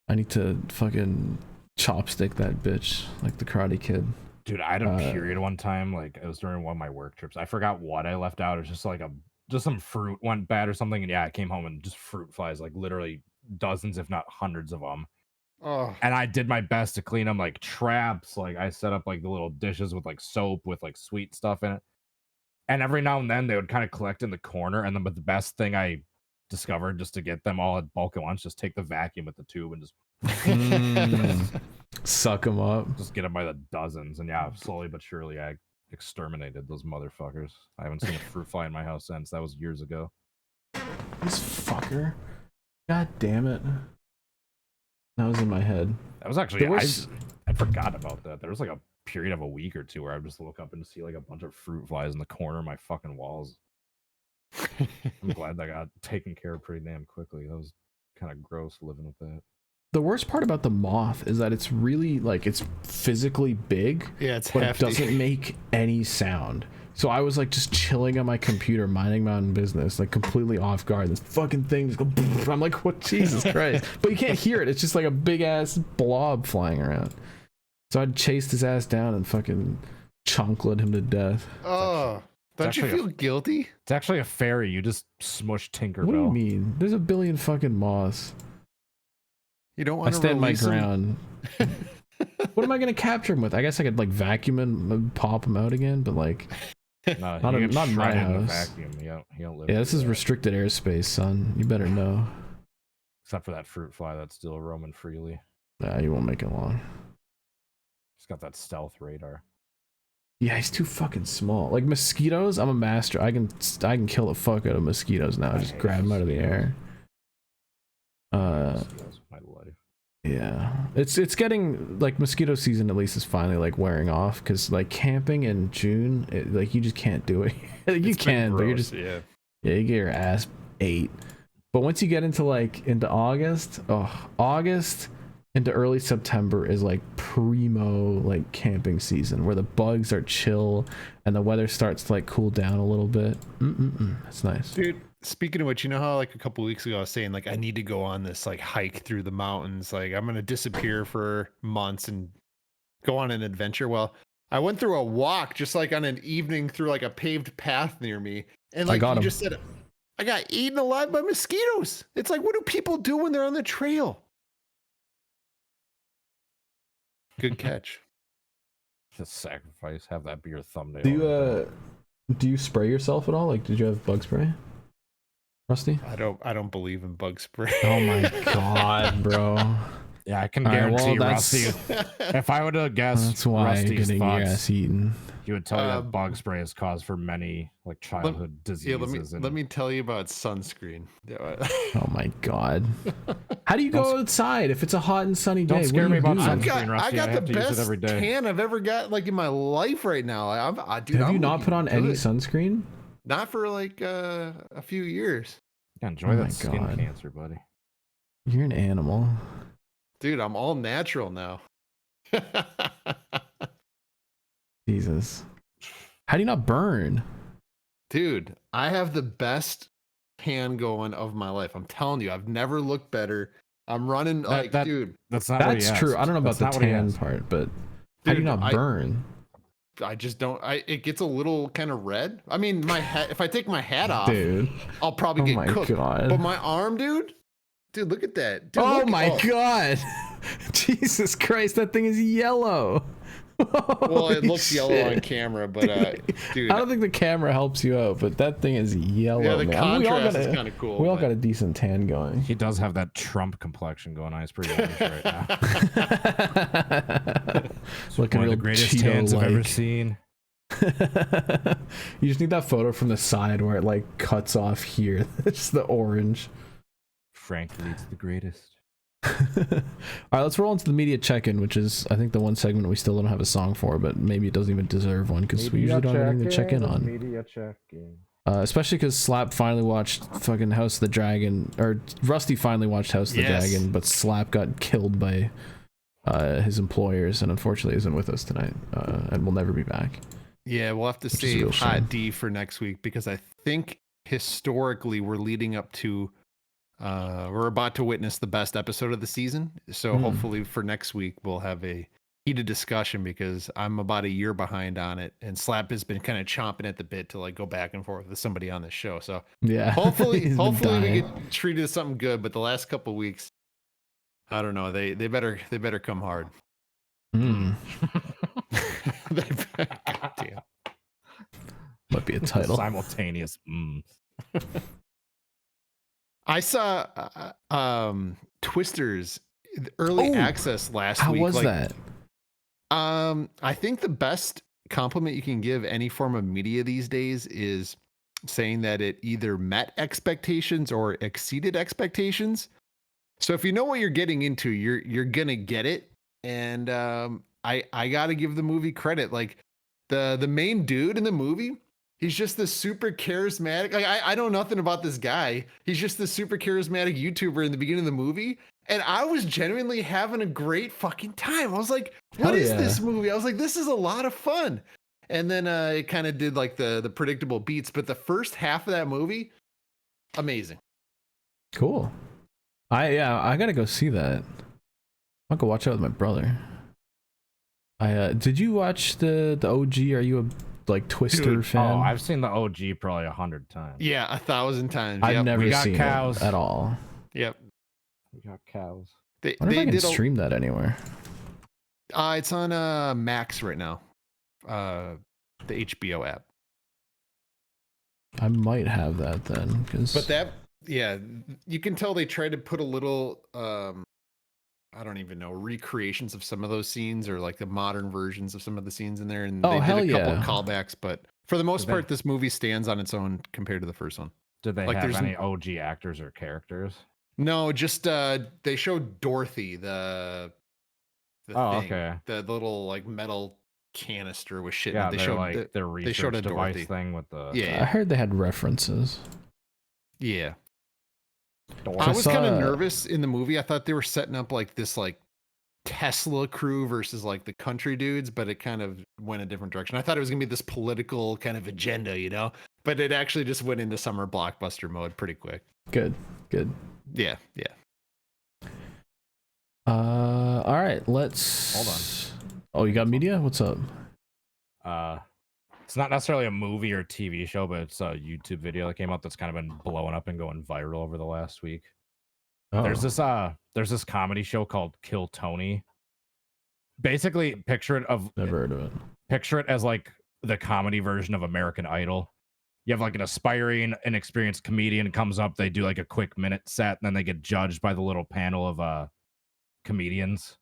I need to fucking chopstick that bitch like the Karate Kid.
Dude, I had a period one time, like it was during one of my work trips. I forgot what I left out. It was just like just some fruit went bad or something. And yeah, I came home and just fruit flies, like literally dozens, if not hundreds of them.
Oh.
And I did my best to clean them like traps. Like I set up like the little dishes with like soap with like sweet stuff in it. And every now and then they would kind of collect in the corner. And then, but the best thing I discovered just to get them all at bulk at once, just take the vacuum with the tube and just
suck them up.
Just get them by the dozens. And yeah, slowly but surely I exterminated those motherfuckers. I haven't seen a fruit fly in my house since. That was years ago.
This fucker. God damn it. That was in my head.
That was actually, I forgot about that. There was like a period of a week or two where I would just look up and see like a bunch of fruit flies in the corner of my fucking walls. I'm glad that got taken care of pretty damn quickly. That was kind of gross living with that.
The worst part about the moth is that it's really like, it's physically big.
Yeah, it's
but
hefty.
It doesn't make any sound. So I was like just chilling on my computer, minding my own business, like completely off guard. This fucking thing just go. I'm like, what? Jesus Christ! But you can't hear it. It's just like a big ass blob flying around. So I chased his ass down and fucking chunklet him to death.
Oh, don't you feel guilty?
It's actually a fairy. You just smushed Tinkerbell.
What do you mean? There's a billion fucking moths.
You don't want to
stand my ground. What am I gonna capture him with? I guess I could like vacuum and pop him out again, but like.
No,
not in my house.
Vacuum. You don't live
this is
that.
Restricted airspace, son. You better know.
Except for that fruit fly that's still roaming freely.
Nah, you won't make it long.
He's got that stealth radar.
Yeah, he's too fucking small. Like mosquitoes, I'm a master. I can kill the fuck out of mosquitoes now. Just grab them out of the air.
Mosquitoes, my life.
Yeah, it's getting like mosquito season at least is finally like wearing off because like camping in June, like you just can't do it. You can, but you're just you get your ass ate. But once you get into August, into early September is like primo like camping season, where the bugs are chill and the weather starts to like cool down a little bit. It's nice,
dude. Speaking of which, you know how like a couple weeks ago I was saying like I need to go on this like hike through the mountains, like I'm gonna disappear for months and go on an adventure. Well, I went through a walk just like on an evening through like a paved path near me, and like you just said, I got eaten alive by mosquitoes. It's like, what do people do when they're on the trail? Good catch.
Just sacrifice. Have that be your thumbnail.
Do you spray yourself at all? Like, did you have bug spray, Rusty?
I don't believe in bug spray.
Oh my god, bro.
Yeah, I can guarantee you, Rusty. If I would have guessed
that's why
Rusty's
getting your ass eaten.
He would tell you that bug spray is cause for many like childhood diseases.
Let me tell you about sunscreen.
Oh my god. How do you go outside if it's a hot and sunny day?
Don't scare me about sunscreen,
I
Rusty.
got the best
every day.
tan I've ever got like in my life right now.
Have you not put on any sunscreen?
Not for like a few years.
Enjoy that skin cancer, buddy.
You're an animal.
Dude, I'm all natural now.
Jesus. How do you not burn?
Dude, I have the best tan going of my life. I'm telling you, I've never looked better. I'm running dude.
That's not
That's true. I don't know about the tan part, but how do you not burn?
I just don't. It gets a little kind of red. I mean, my hat. If I take my hat off,
dude,
I'll probably get cooked.
God.
But my arm, dude, look at that. Dude,
oh my god, Jesus Christ, that thing is yellow.
Well, it looks yellow on camera, but dude,
I don't think the camera helps you out, but that thing is yellow.
Yeah, the
man.
contrast is kind of cool.
We all got a decent tan going.
He does have that Trump complection going on. He's pretty orange right now.
Looking
one of the greatest tans I've ever seen.
You just need that photo from the side where it like cuts off here. It's the orange.
Frankly, it's the greatest.
All right, let's roll into the media check-in, which is I think the one segment we still don't have a song for, but maybe it doesn't even deserve one because we usually don't have anything to check in on.
Media check-in.
Especially because Slap finally watched fucking House of the Dragon, or Rusty finally watched House of the Dragon, but Slap got killed by his employers and unfortunately isn't with us tonight, and will never be back.
Yeah, we'll have to save Hot D for next week because I think historically we're leading up to we're about to witness the best episode of the season. So hopefully for next week we'll have a heated discussion because I'm about a year behind on it and Slap has been kind of chomping at the bit to like go back and forth with somebody on this show. So
yeah,
hopefully we get treated to something good, but the last couple of weeks, I don't know, they better come hard.
Damn.
Might be a title. Simultaneous.
I saw Twisters early access last week.
How was that?
I think the best compliment you can give any form of media these days is saying that it either met expectations or exceeded expectations. So if you know what you're getting into, you're gonna get it. And I gotta give the movie credit. Like the main dude in the movie, he's just this super charismatic. Like I know nothing about this guy. He's just this super charismatic YouTuber in the beginning of the movie. And I was genuinely having a great fucking time. I was like, what is this movie? I was like, this is a lot of fun. And then it kind of did like the predictable beats. But the first half of that movie, amazing.
Cool. I gotta go see that. I'll go watch it with my brother. Did you watch the OG? Are you a like Twister fan?
Oh, I've seen the OG probably 100 times.
Yeah, 1,000 times.
I've never seen
cows
it at all.
Yep.
We got cows.
I wonder if I can stream that anywhere.
It's on Max right now. The HBO app.
I might have that then,
But that, yeah, you can tell they tried to put a little, I don't even know, recreations of some of those scenes or like the modern versions of some of the scenes in there, and they did a couple of callbacks. But for the most part, this movie stands on its own compared to the first one.
Did they have any OG actors or characters?
No, just they showed Dorothy, the thing,
okay,
the little like metal canister with shit.
Yeah,
they showed
like the research
they showed a
device
Dorothy
thing with the.
Yeah,
I heard they had references.
Yeah. I was kind of nervous in the movie. I thought they were setting up like this like Tesla crew versus like the country dudes, but it kind of went a different direction. I thought it was gonna be this political kind of agenda, you know, but it actually just went into summer blockbuster mode pretty quick.
Good.
Yeah.
All right, let's
Hold on.
Oh, you got media? What's up?
It's not necessarily a movie or TV show, but it's a YouTube video that came out that's kind of been blowing up and going viral over the last week.
Oh.
There's this comedy show called Kill Tony. Basically,
Never heard of it.
Picture it as like the comedy version of American Idol. You have like an aspiring, inexperienced comedian comes up, they do like a quick minute set, and then they get judged by the little panel of comedians,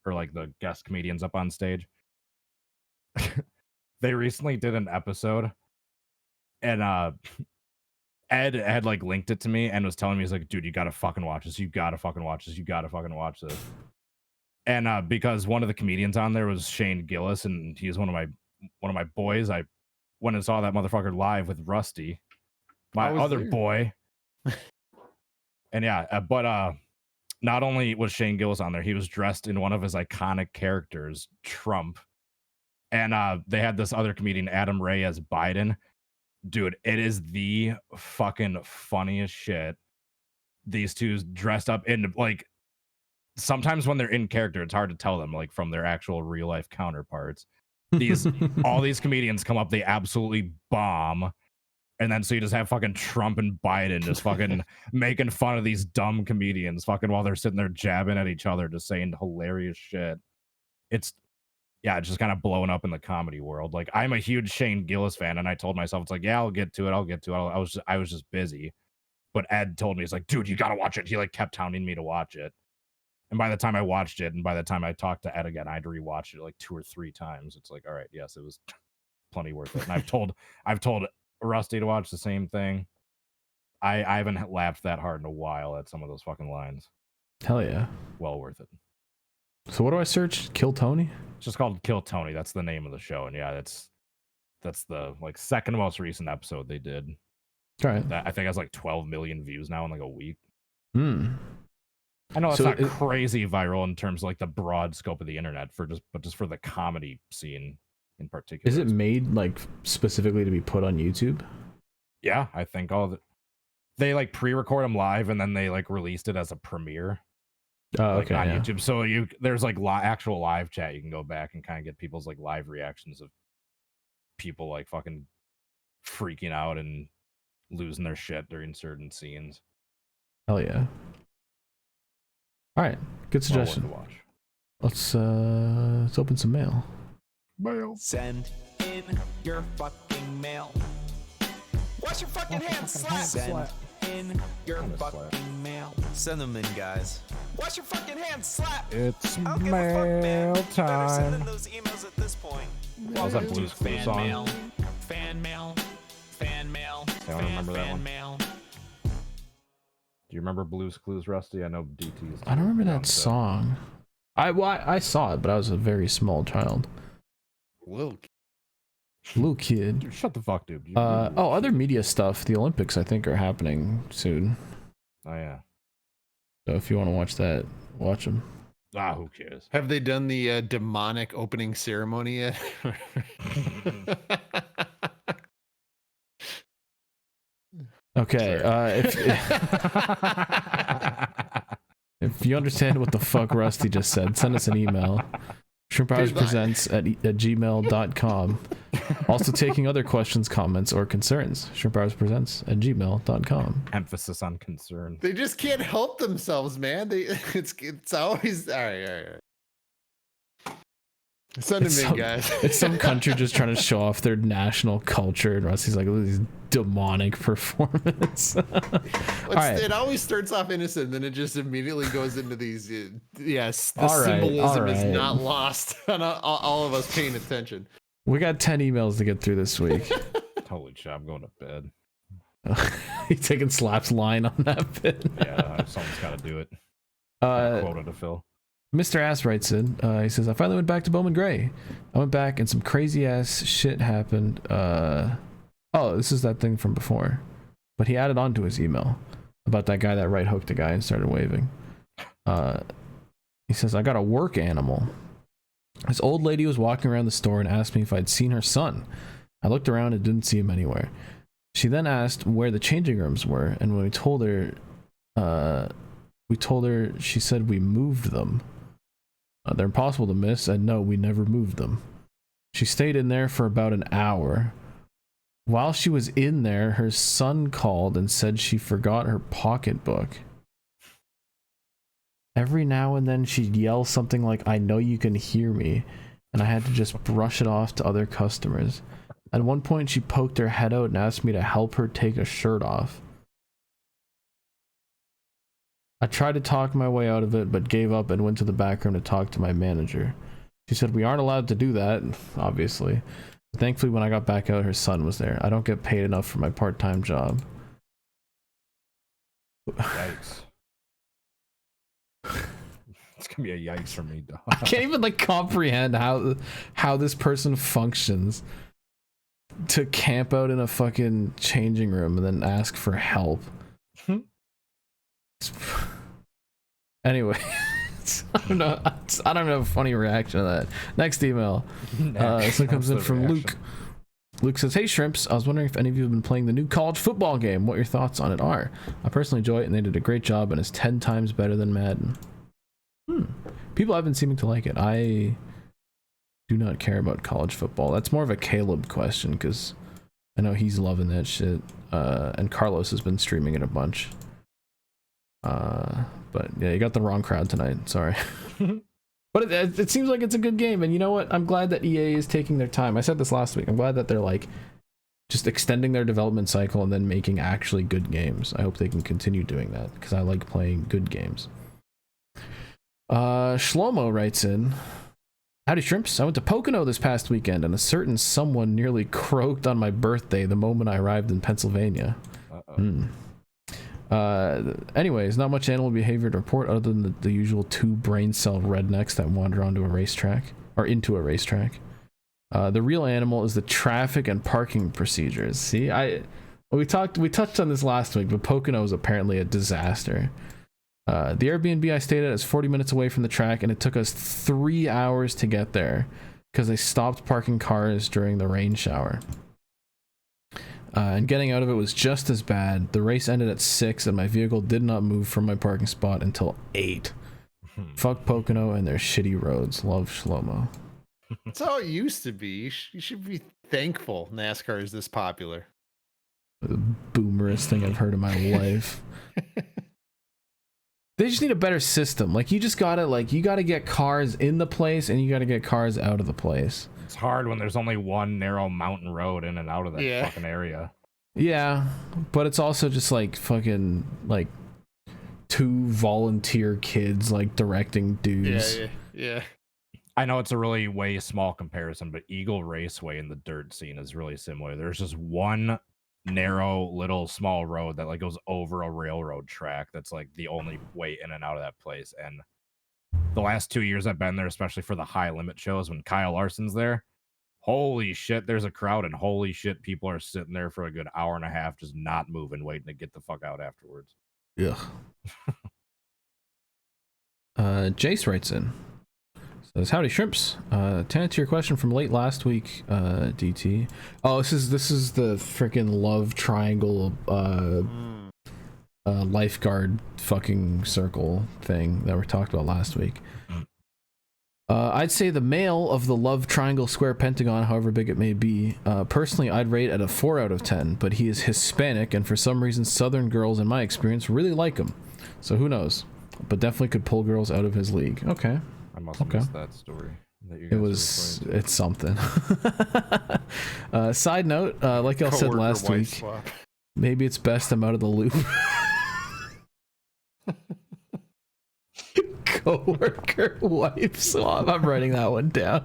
or like the guest comedians up on stage. They recently did an episode, and Ed had like linked it to me and was telling me, he's like, dude, you gotta fucking watch this. You gotta fucking watch this. You gotta fucking watch this. And because one of the comedians on there was Shane Gillis, and he's one of my boys. I went and saw that motherfucker live with Rusty, my other boy. And yeah, but not only was Shane Gillis on there, he was dressed in one of his iconic characters, Trump. And they had this other comedian, Adam Ray, as Biden. Dude, it is the fucking funniest shit. These two dressed up in, like, sometimes when they're in character, it's hard to tell them, like, from their actual real life counterparts. All these comedians come up, they absolutely bomb. And then so you just have fucking Trump and Biden just fucking making fun of these dumb comedians fucking while they're sitting there jabbing at each other, just saying hilarious shit. It's just kind of blowing up in the comedy world. Like, I'm a huge Shane Gillis fan, and I told myself, it's like, yeah, I'll get to it. I was just busy. But Ed told me, he's like, dude, you gotta watch it. He like kept hounding me to watch it. And by the time I watched it, and by the time I talked to Ed again, I had to rewatch it like 2 or 3 times. It's like, all right, yes, it was plenty worth it. And I've told Rusty to watch the same thing. I haven't laughed that hard in a while at some of those fucking lines.
Hell yeah.
Well worth it.
So what do I search? Kill Tony?
It's just called Kill Tony. That's the name of the show. And yeah, that's the like second most recent episode they did.
All right.
That I think has like 12 million views now in like a week. I know that's
So
not crazy viral in terms of like the broad scope of the internet but just for the comedy scene in particular.
Is it made like specifically to be put on YouTube?
Yeah, I think they like pre-record them live and then they like released it as a premiere.
Oh,
like
okay,
on
yeah.
YouTube. So there's like actual live chat. You can go back and kind of get people's like live reactions of people like fucking freaking out and losing their shit during certain scenes.
Hell yeah. All right, good suggestion.
Well worth a watch.
Let's open some mail.
Send in your fucking mail. Wash your fucking hands, slap. Send in your fucking mail. Send them in, guys. Wash your fucking hands, slap.
It's
I don't give a fuck, man. You better send in those emails at this point.
Was that Blue's Clues song?
Fan mail. Fan mail.
I don't remember that one.
Mail.
Do you remember Blue's Clues, Rusty? I know DT's.
I don't remember that song. I saw it, but I was a very small child. Little kid.
Dude, shut the fuck, dude.
Other media stuff. The Olympics, I think, are happening soon.
Oh yeah.
So if you want to watch that, watch them.
Who cares?
Have they done the demonic opening ceremony yet?
Okay. If you understand what the fuck Rusty just said, send us an email. ShrimpHoursPresents at gmail.com. Also taking other questions, comments, or concerns. ShrimpHoursPresents at gmail.com.
Emphasis on concern.
They just can't help themselves, man. It's always all right. Send them in, guys.
It's some country just trying to show off their national culture, and Rusty's like, this demonic performance.
It always starts off innocent, then it just immediately goes into these. Yes, the symbolism is not lost on all of us paying attention.
We got 10 emails to get through this week.
Holy shit, I'm going to bed.
You taking Slap's line on that bit?
Yeah, someone's got to do it. Quota to fill.
Mr. Ass writes in, he says, I finally went back to Bowman Gray. I went back and some crazy ass shit happened. This is that thing from before. But he added on to his email about that guy that right hooked a guy and started waving. He says, I got a work animal. This old lady was walking around the store and asked me if I'd seen her son. I looked around and didn't see him anywhere. She then asked where the changing rooms were, and when we told her, she said we moved them. They're impossible to miss, and no, we never moved them. She stayed in there for about an hour. While she was in there, her son called and said she forgot her pocketbook. Every now and then she'd yell something like, I know you can hear me, and I had to just brush it off to other customers. At one point she poked her head out and asked me to help her take a shirt off. I tried to talk my way out of it, but gave up and went to the back room to talk to my manager. She said we aren't allowed to do that, obviously. But thankfully when I got back out, her son was there. I don't get paid enough for my part-time job.
Yikes. It's gonna be a yikes for me, dog.
I can't even like comprehend how this person functions to camp out in a fucking changing room and then ask for help. Anyway, I don't know a funny reaction to that. Next email. This one comes in from Luke. Luke says, hey Shrimps, I was wondering if any of you have been playing the new college football game, what your thoughts on it are. I personally enjoy it and they did a great job and it's 10 times better than Madden. People have been seeming to like it. I do not care about college football. That's more of a Caleb question because I know he's loving that shit. And Carlos has been streaming it a bunch. But yeah, you got the wrong crowd tonight. Sorry. But it seems like it's a good game, and you know what? I'm glad that EA is taking their time. I said this last week. I'm glad that they're like just extending their development cycle and then making actually good games. I hope they can continue doing that because I like playing good games. Shlomo writes in, howdy Shrimps, I went to Pocono this past weekend and a certain someone nearly croaked on my birthday the moment I arrived in Pennsylvania. Anyways, not much animal behavior to report other than the usual 2 brain cell rednecks that wander onto a racetrack or into a racetrack. The real animal is the traffic and parking procedures. See, we touched on this last week, but Pocono is apparently a disaster. The Airbnb I stayed at is 40 minutes away from the track, and it took us 3 hours to get there because they stopped parking cars during the rain shower. And getting out of it was just as bad. The race ended at 6, and my vehicle did not move from my parking spot until 8. Fuck Pocono and their shitty roads. Love, Shlomo.
That's how it used to be. You should be thankful NASCAR is this popular.
The boomerest thing I've heard in my life. They just need a better system. Like, you gotta get cars in the place and you gotta get cars out of the place.
It's hard when there's only one narrow mountain road in and out of that fucking area.
Yeah, but it's also just like fucking like 2 volunteer kids like directing dudes.
Yeah.
I know it's a really way small comparison, but Eagle Raceway in the dirt scene is really similar. There's just one narrow little small road that like goes over a railroad track. That's like the only way in and out of that place. And the last 2 years I've been there, especially for the high limit shows when Kyle Larson's there, holy shit, there's a crowd and holy shit, people are sitting there for a good hour and a half just not moving, waiting to get the fuck out afterwards.
Yeah. Jace writes in, says, howdy Shrimps, to answer your question from late last week, DT. Oh, this is the freaking love triangle lifeguard fucking circle thing that we talked about last week. I'd say the male of the love triangle square pentagon, however big it may be, personally I'd rate at a 4 out of 10, but he is Hispanic and for some reason Southern girls in my experience really like him, so who knows, but definitely could pull girls out of his league. Okay,
I must have missed that story.
It's something. Side note, like I said last week, swap. Maybe it's best I'm out of the loop. Coworker wife swap. I'm writing that one down.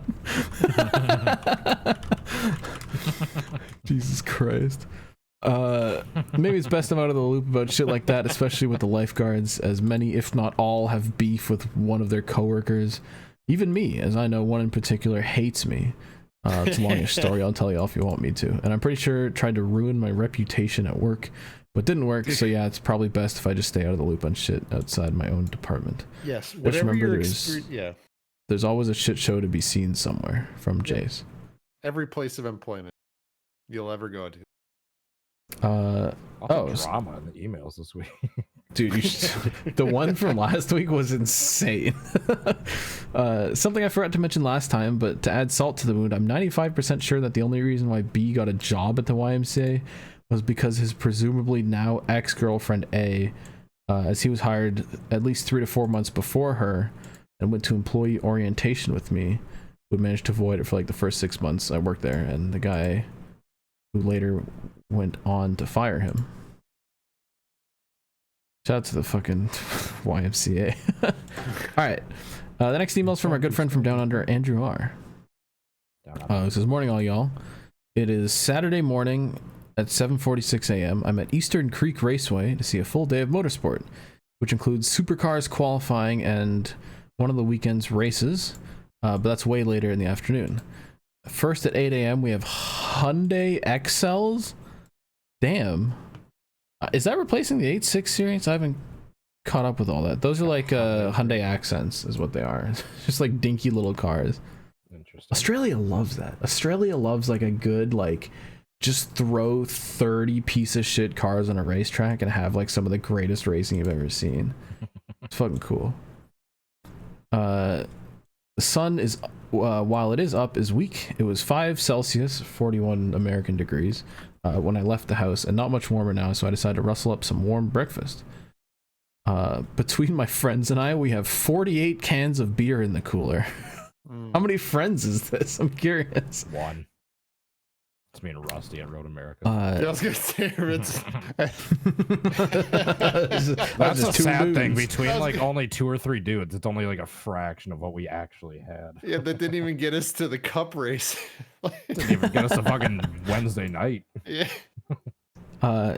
Jesus Christ. Maybe it's best I'm out of the loop about shit like that, especially with the lifeguards, as many, if not all, have beef with one of their coworkers. Even me, as I know one in particular hates me. It's a longish story, I'll tell you all if you want me to. And I'm pretty sure it tried to ruin my reputation at work. but didn't work. So yeah, it's probably best if I just stay out of the loop on shit outside my own department.
Yes.
Just remember
Yeah.
There's always a shit show to be seen somewhere from Jace.
Every place of employment you'll ever go to.
Drama in the emails this week.
Dude, the one from last week was insane. Something I forgot to mention last time, but to add salt to the wound, I'm 95% sure that the only reason why B got a job at the YMCA was because his presumably now ex-girlfriend A, as he was hired at least 3 to 4 months before her and went to employee orientation with me, would manage to avoid it for like the first 6 months I worked there, and the guy who later went on to fire him. Shout out to the fucking YMCA. Alright. The next email is from our good friend from Down Under, Andrew R. It says, morning all y'all. It is Saturday morning at 7:46 a.m. I'm at Eastern Creek Raceway to see a full day of motorsport, which includes supercars qualifying and one of the weekend's races, but that's way later in the afternoon. First at 8 a.m. we have Hyundai XLs. Damn. Is that replacing the 8.6 series? I haven't caught up with all that. Those are like Hyundai Accents is what they are. Just like dinky little cars.
Interesting.
Australia loves that. Australia loves like a good, like, just throw 30 piece of shit cars on a racetrack and have like some of the greatest racing you've ever seen. It's fucking cool. The sun is, while it is up, is weak. It was 5 Celsius, 41 American degrees, when I left the house, and not much warmer now, so I decided to rustle up some warm breakfast. Between my friends and I, we have 48 cans of beer in the cooler. How many friends is this? I'm curious.
One. It's me and Rusty at Road America.
I was gonna say it's
That's a sad thing. Between like only 2 or 3 dudes, it's only like a fraction of what we actually had.
Yeah, that didn't even get us to the cup race.
Didn't even get us to fucking Wednesday night.
Yeah.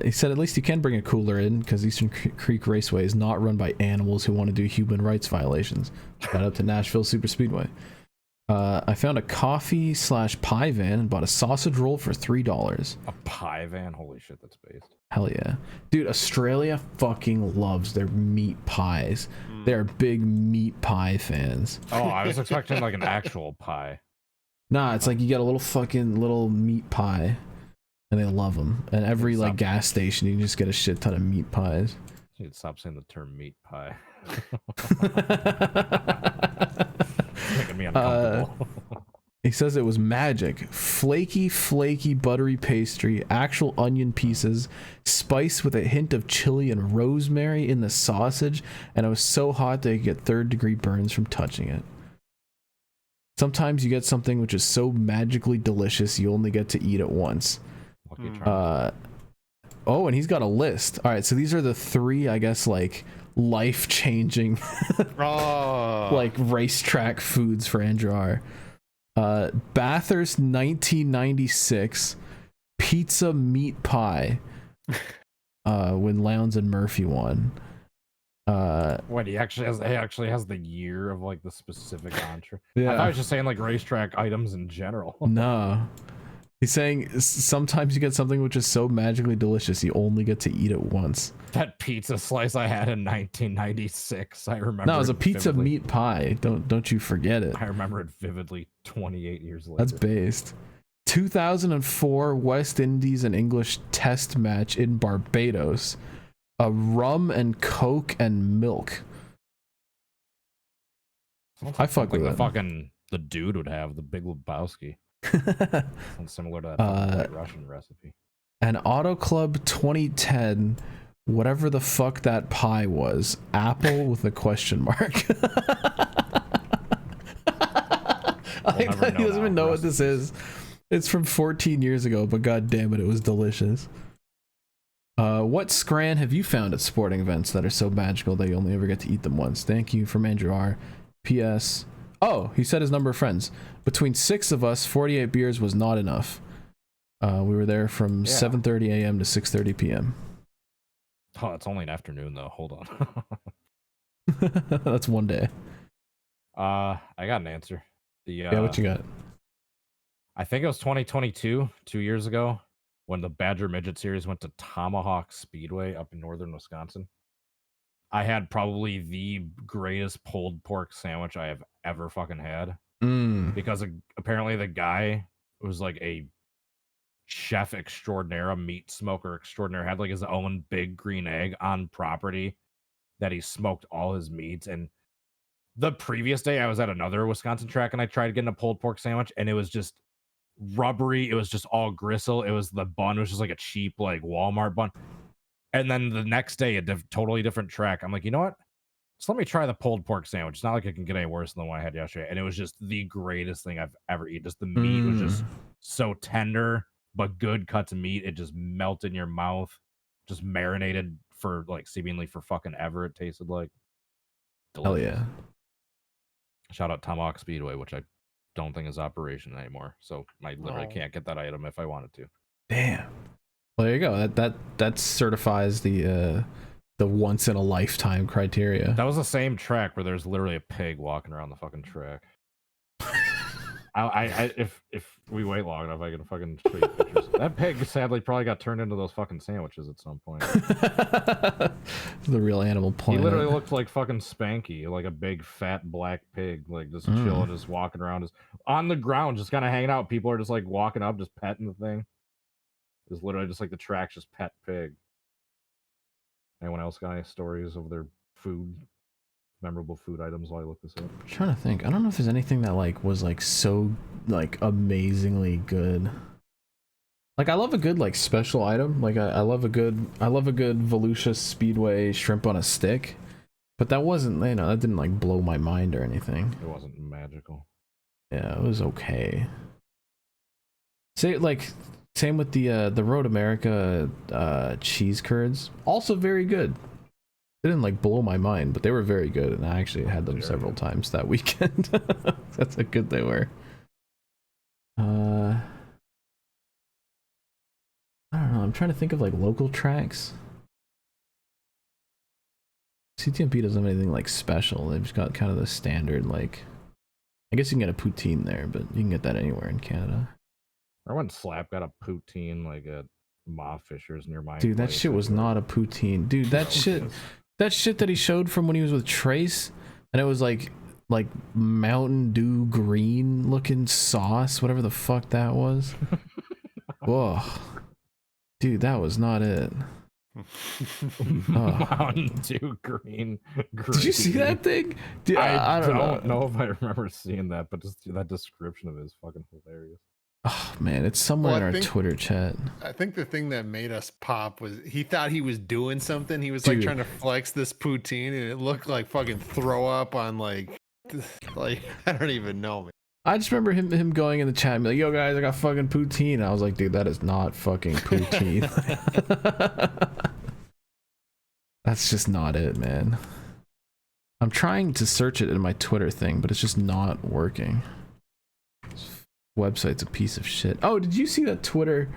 He said at least you can bring a cooler in because Eastern Creek Raceway is not run by animals who want to do human rights violations. Shout out to Nashville Super Speedway. I found a coffee/pie van and bought a sausage roll for $3.
A pie van? Holy shit, that's based.
Hell yeah. Dude, Australia fucking loves their meat pies. They're big meat pie fans.
Oh, I was expecting like an actual pie.
Nah, it's like you get a little fucking little meat pie. And they love them. And every like gas station, you can just get a shit ton of meat pies.
You need to stop saying the term meat pie. Making me uncomfortable.
He says it was magic. Flaky, buttery pastry, actual onion pieces, spiced with a hint of chili and rosemary in the sausage, and it was so hot that you get 3rd-degree burns from touching it. Sometimes you get something which is so magically delicious you only get to eat it once. Oh, and he's got a list. All right, so these are the 3, I guess, like life-changing like racetrack foods for Andrew R. Bathurst 1996 pizza meat pie when Lowndes and Murphy won.
Wait, he actually has the year of like the specific entree.
Yeah.
I thought he was just saying like racetrack items in general.
No. He's saying sometimes you get something which is so magically delicious you only get to eat it once.
That pizza slice I had in 1996, I remember.
No, it was a pizza
vividly.
meat pie. Don't you forget it.
I remember it vividly 28 years later.
That's based. 2004 West Indies and English test match in Barbados. A rum and Coke and milk. I fuck with it.
The dude would have the Big Lebowski. Sounds similar to that Russian recipe.
An Auto Club 2010, whatever the fuck that pie was, apple with a question mark. He doesn't even know what this is. It's from 14 years ago, but god damn it, it was delicious. What scran have you found at sporting events that are so magical that you only ever get to eat them once? Thank you from Andrew R. P.S. Oh, he said his number of friends. Between 6 of us, 48 beers was not enough. We were there from 7:30 a.m. to 6:30 p.m.
Oh, it's only an afternoon though. Hold on.
That's one day.
I got an answer.
Yeah, what you got?
I think it was 2022, 2 years ago. when the Badger Midget Series went to Tomahawk Speedway up in northern Wisconsin. I had probably the greatest pulled pork sandwich I have ever fucking had. Because apparently the guy was like a chef extraordinaire, a meat smoker extraordinaire, had like his own big green egg on property that he smoked all his meats. And the previous day I was at another Wisconsin track and I tried getting a pulled pork sandwich and it was just rubbery. It was just all gristle. It was the bun was just like a cheap like Walmart bun. And then the next day, totally different track. I'm like, you know what? Just let me try the pulled pork sandwich. It's not like it can get any worse than the one I had yesterday. And it was just the greatest thing I've ever eaten. Just the meat was just so tender, but good cuts of meat. It just melted in your mouth, just marinated for like seemingly for fucking ever. It tasted like delicious.
Hell yeah.
Shout out Tomahawk Speedway, which I don't think is operation anymore. So I literally can't get that item if I wanted to.
Damn. Well, there you go. That certifies the once in a lifetime criteria.
That was the same track where there's literally a pig walking around the fucking track. If we wait long enough, I can fucking show you pictures. That pig sadly probably got turned into those fucking sandwiches at some point.
The real Animal Planet.
He literally looked like fucking Spanky, like a big fat black pig, like just chilling, just walking around, just on the ground, just kind of hanging out. People are just like walking up, just petting the thing. It's literally just like the track's just pet pig. Anyone else got any stories of their food, memorable food items while I look this up?
I'm trying to think. I don't know if there's anything that like was like so like amazingly good. Like I love a good like special item. Like I love a good Volusia Speedway shrimp on a stick. But that wasn't, you know, that didn't like blow my mind or anything.
It wasn't magical.
Yeah, it was okay. Say like same with the Road America cheese curds. Also very good. They didn't like blow my mind, but they were very good, and I actually had them several times that weekend. That's how good they were. I don't know. I'm trying to think of like local tracks. CTMP doesn't have anything like special. They've just got kind of the standard like. I guess you can get a poutine there, but you can get that anywhere in Canada.
I went Slap got a poutine like at Ma Fisher's near my
dude. That shit was not a poutine, dude. That shit, that shit that he showed from when he was with Trace, and it was like Mountain Dew green looking sauce, whatever the fuck that was. Whoa, dude, that was not it.
Mountain Dew green.
Did you see that thing? Dude,
I don't know if I remember seeing that, but just that description of it is fucking hilarious.
Oh man, it's somewhere in our Twitter chat.
I think the thing that made us pop was he thought he was doing something. He was like trying to flex this poutine, and it looked like fucking throw up on like I don't even know, man.
I just remember him going in the chat and be like, "Yo guys, I got fucking poutine." And I was like, "Dude, that is not fucking poutine." That's just not it, man. I'm trying to search it in my Twitter thing, but it's just not working. Website's a piece of shit. Oh, did you see that Twitter?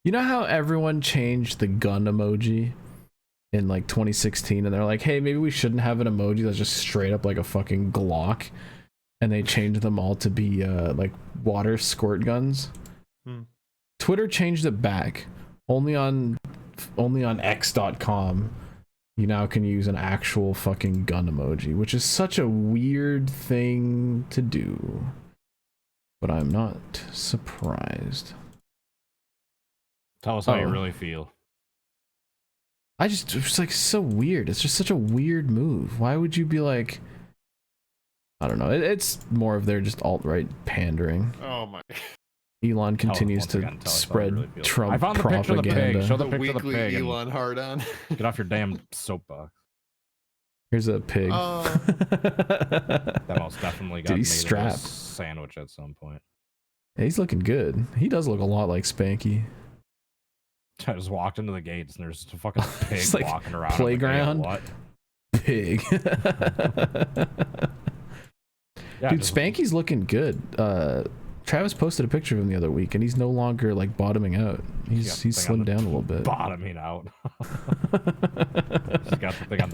You know how everyone changed the gun emoji in like 2016, and they're like, "Hey, maybe we shouldn't have an emoji that's just straight up like a fucking Glock," and they changed them all to be like water squirt guns. Twitter changed it back. Only on X.com. You now can use an actual fucking gun emoji, which is such a weird thing to do. But I'm not surprised.
Tell us how you really feel.
It's like so weird. It's just such a weird move. Why would you be like, I don't know. It's more of their just alt-right pandering.
Oh my.
Elon continues to spread really Trump
I found the
propaganda.
Picture of the pig. Show the picture of the pig.
Elon hard on.
Get off your damn soapbox.
Here's a pig.
That most definitely got made
strapped.
A sandwich at some point.
Yeah, he's looking good. He does look a lot like Spanky.
I just walked into the gates and there's just a fucking pig
like
walking around.
Playground.
Like, hey,
pig.
Yeah,
dude, Spanky's looking good. Travis posted a picture of him the other week, and he's no longer like bottoming out. He's slimmed down a little bit.
Bottoming out. He's got the thing on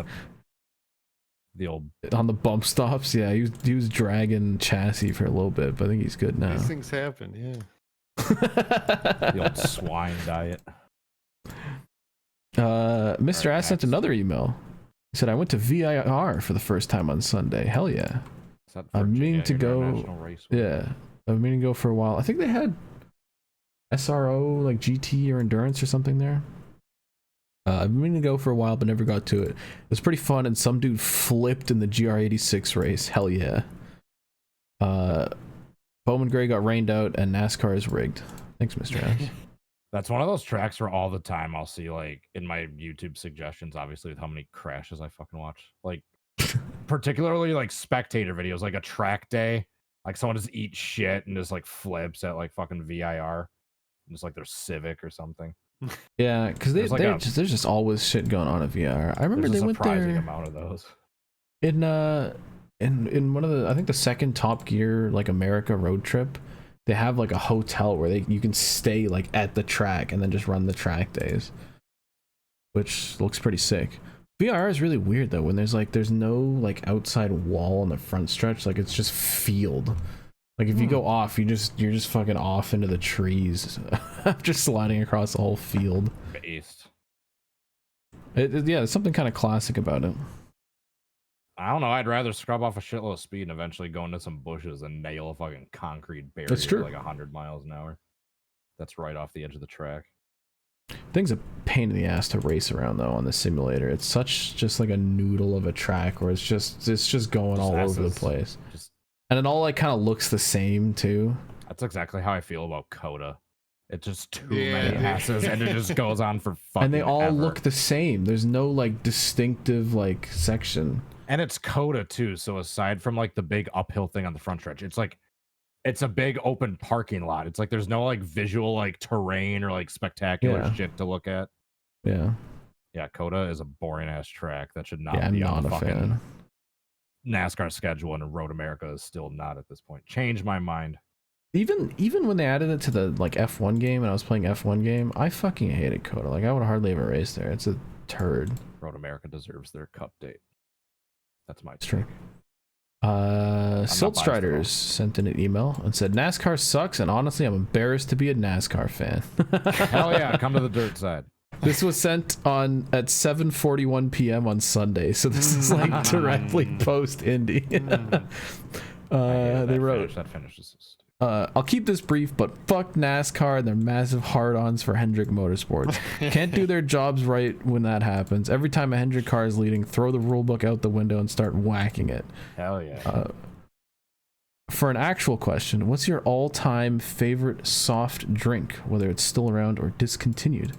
on the bump stops. Yeah, he was dragging chassis for a little bit, but I think he's good now.
These things happen, yeah.
The old swine diet.
Mr.
Right,
S sent another email. He said, I went to VIR for the first time on Sunday. Hell yeah. I'm meaning to go. Yeah. I've been meaning to go for a while. I think they had SRO, like GT or Endurance or something there. I've been meaning to go for a while, but never got to it. It was pretty fun, and some dude flipped in the GR86 race. Hell yeah. Bowman Gray got rained out, and NASCAR is rigged. Thanks, Mr. S.
That's one of those tracks where all the time I'll see, like, in my YouTube suggestions, obviously, with how many crashes I fucking watch. Like, particularly, like, spectator videos, like a track day. Like, someone just eats shit and just, like, flips at, like, fucking VIR. Just, like, their Civic or something.
Yeah, because there's just always shit going on at VIR. I remember they went there. There's a surprising
amount of those.
In one of the, I think the second Top Gear, like, America road trip, they have like a hotel where you can stay like at the track and then just run the track days, which looks pretty sick. VIR is really weird though, when there's no like outside wall on the front stretch, like it's just field. Like if you go off, you're just fucking off into the trees after sliding across the whole field.
Based.
Yeah, there's something kind of classic about it.
I don't know. I'd rather scrub off a shitload of speed and eventually go into some bushes and nail a fucking concrete barrier at like 100 miles an hour. That's right off the edge of the track.
Thing's a pain in the ass to race around though on the simulator. It's just like a noodle of a track where it's just going all over the place. And it all like kind of looks the same too.
That's exactly how I feel about Coda. It's just too many asses, and it just goes on for fucking
And they all
ever.
look the same. There's no like distinctive like section.
And it's Coda too, so aside from like the big uphill thing on the front stretch, it's like it's a big open parking lot. It's like there's no like visual like terrain or like spectacular shit to look at.
Yeah.
Yeah, Coda is a boring ass track that should not
I'm
be
not
on the
a
fucking
fan.
NASCAR schedule, and Road America is still not at this point. Change my mind.
Even when they added it to the like F1 game and I was playing F1 game, I fucking hated Coda. Like I would hardly ever race there. It's a turd.
Road America deserves their cup date. That's my
true. Siltstriders sent in an email and said NASCAR sucks, and honestly I'm embarrassed to be a NASCAR fan.
Hell yeah, come to the dirt side.
This was sent at 7:41 p.m. on Sunday, so this is like directly post Indy. They wrote
that finishes.
I'll keep this brief, but fuck NASCAR and their massive hard-ons for Hendrick Motorsports. Can't do their jobs right when that happens. Every time a Hendrick car is leading, throw the rulebook out the window and start whacking it.
Hell yeah.
For an actual question, what's your all-time favorite soft drink, whether it's still around or discontinued?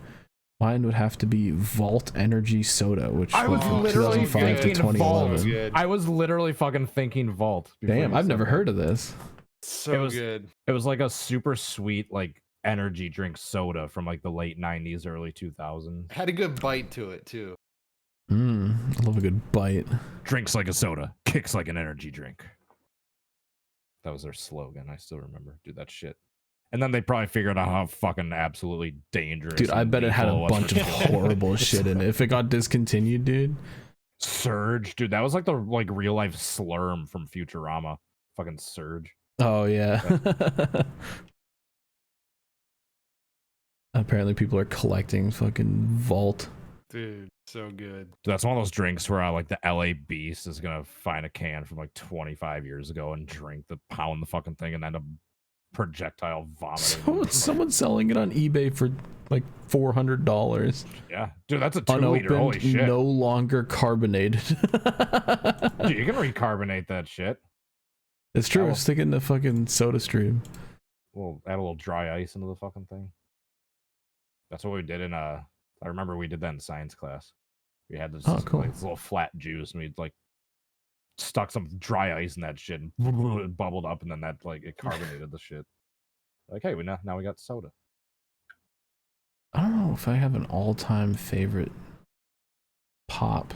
Mine would have to be Vault Energy Soda, which went from 2005 to 2011.
I was literally fucking thinking Vault.
Damn, I've never heard of this.
So good.
It was like a super sweet like energy drink soda from like the late 90s, early 2000s.
Had a good bite to it too.
I love a good bite.
Drinks like a soda, kicks like an energy drink. That was their slogan. I still remember. Dude, that shit. And then they probably figured out how fucking absolutely dangerous.
Dude, I bet it had a bunch of horrible shit in it. If it got discontinued, dude.
Surge, dude, that was like the like real life Slurm from Futurama. Fucking Surge.
Oh yeah. Apparently people are collecting fucking Vault.
Dude, so good.
That's one of those drinks where like the LA Beast is gonna find a can from like 25 years ago and pound the fucking thing and end up projectile vomiting.
Someone's selling it on eBay for like $400.
Yeah, dude, that's a 2-liter. Holy shit!
No longer carbonated.
Dude, you can recarbonate that shit.
It's true. Stick it in the fucking soda stream.
We'll add a little dry ice into the fucking thing. That's what we did in I remember we did that in science class. We had this,
cool.
like, this little flat juice, and we'd like stuck some dry ice in that shit, and it bubbled up, and then that like it carbonated the shit. Like, hey, now we got soda.
I don't know if I have an all-time favorite pop.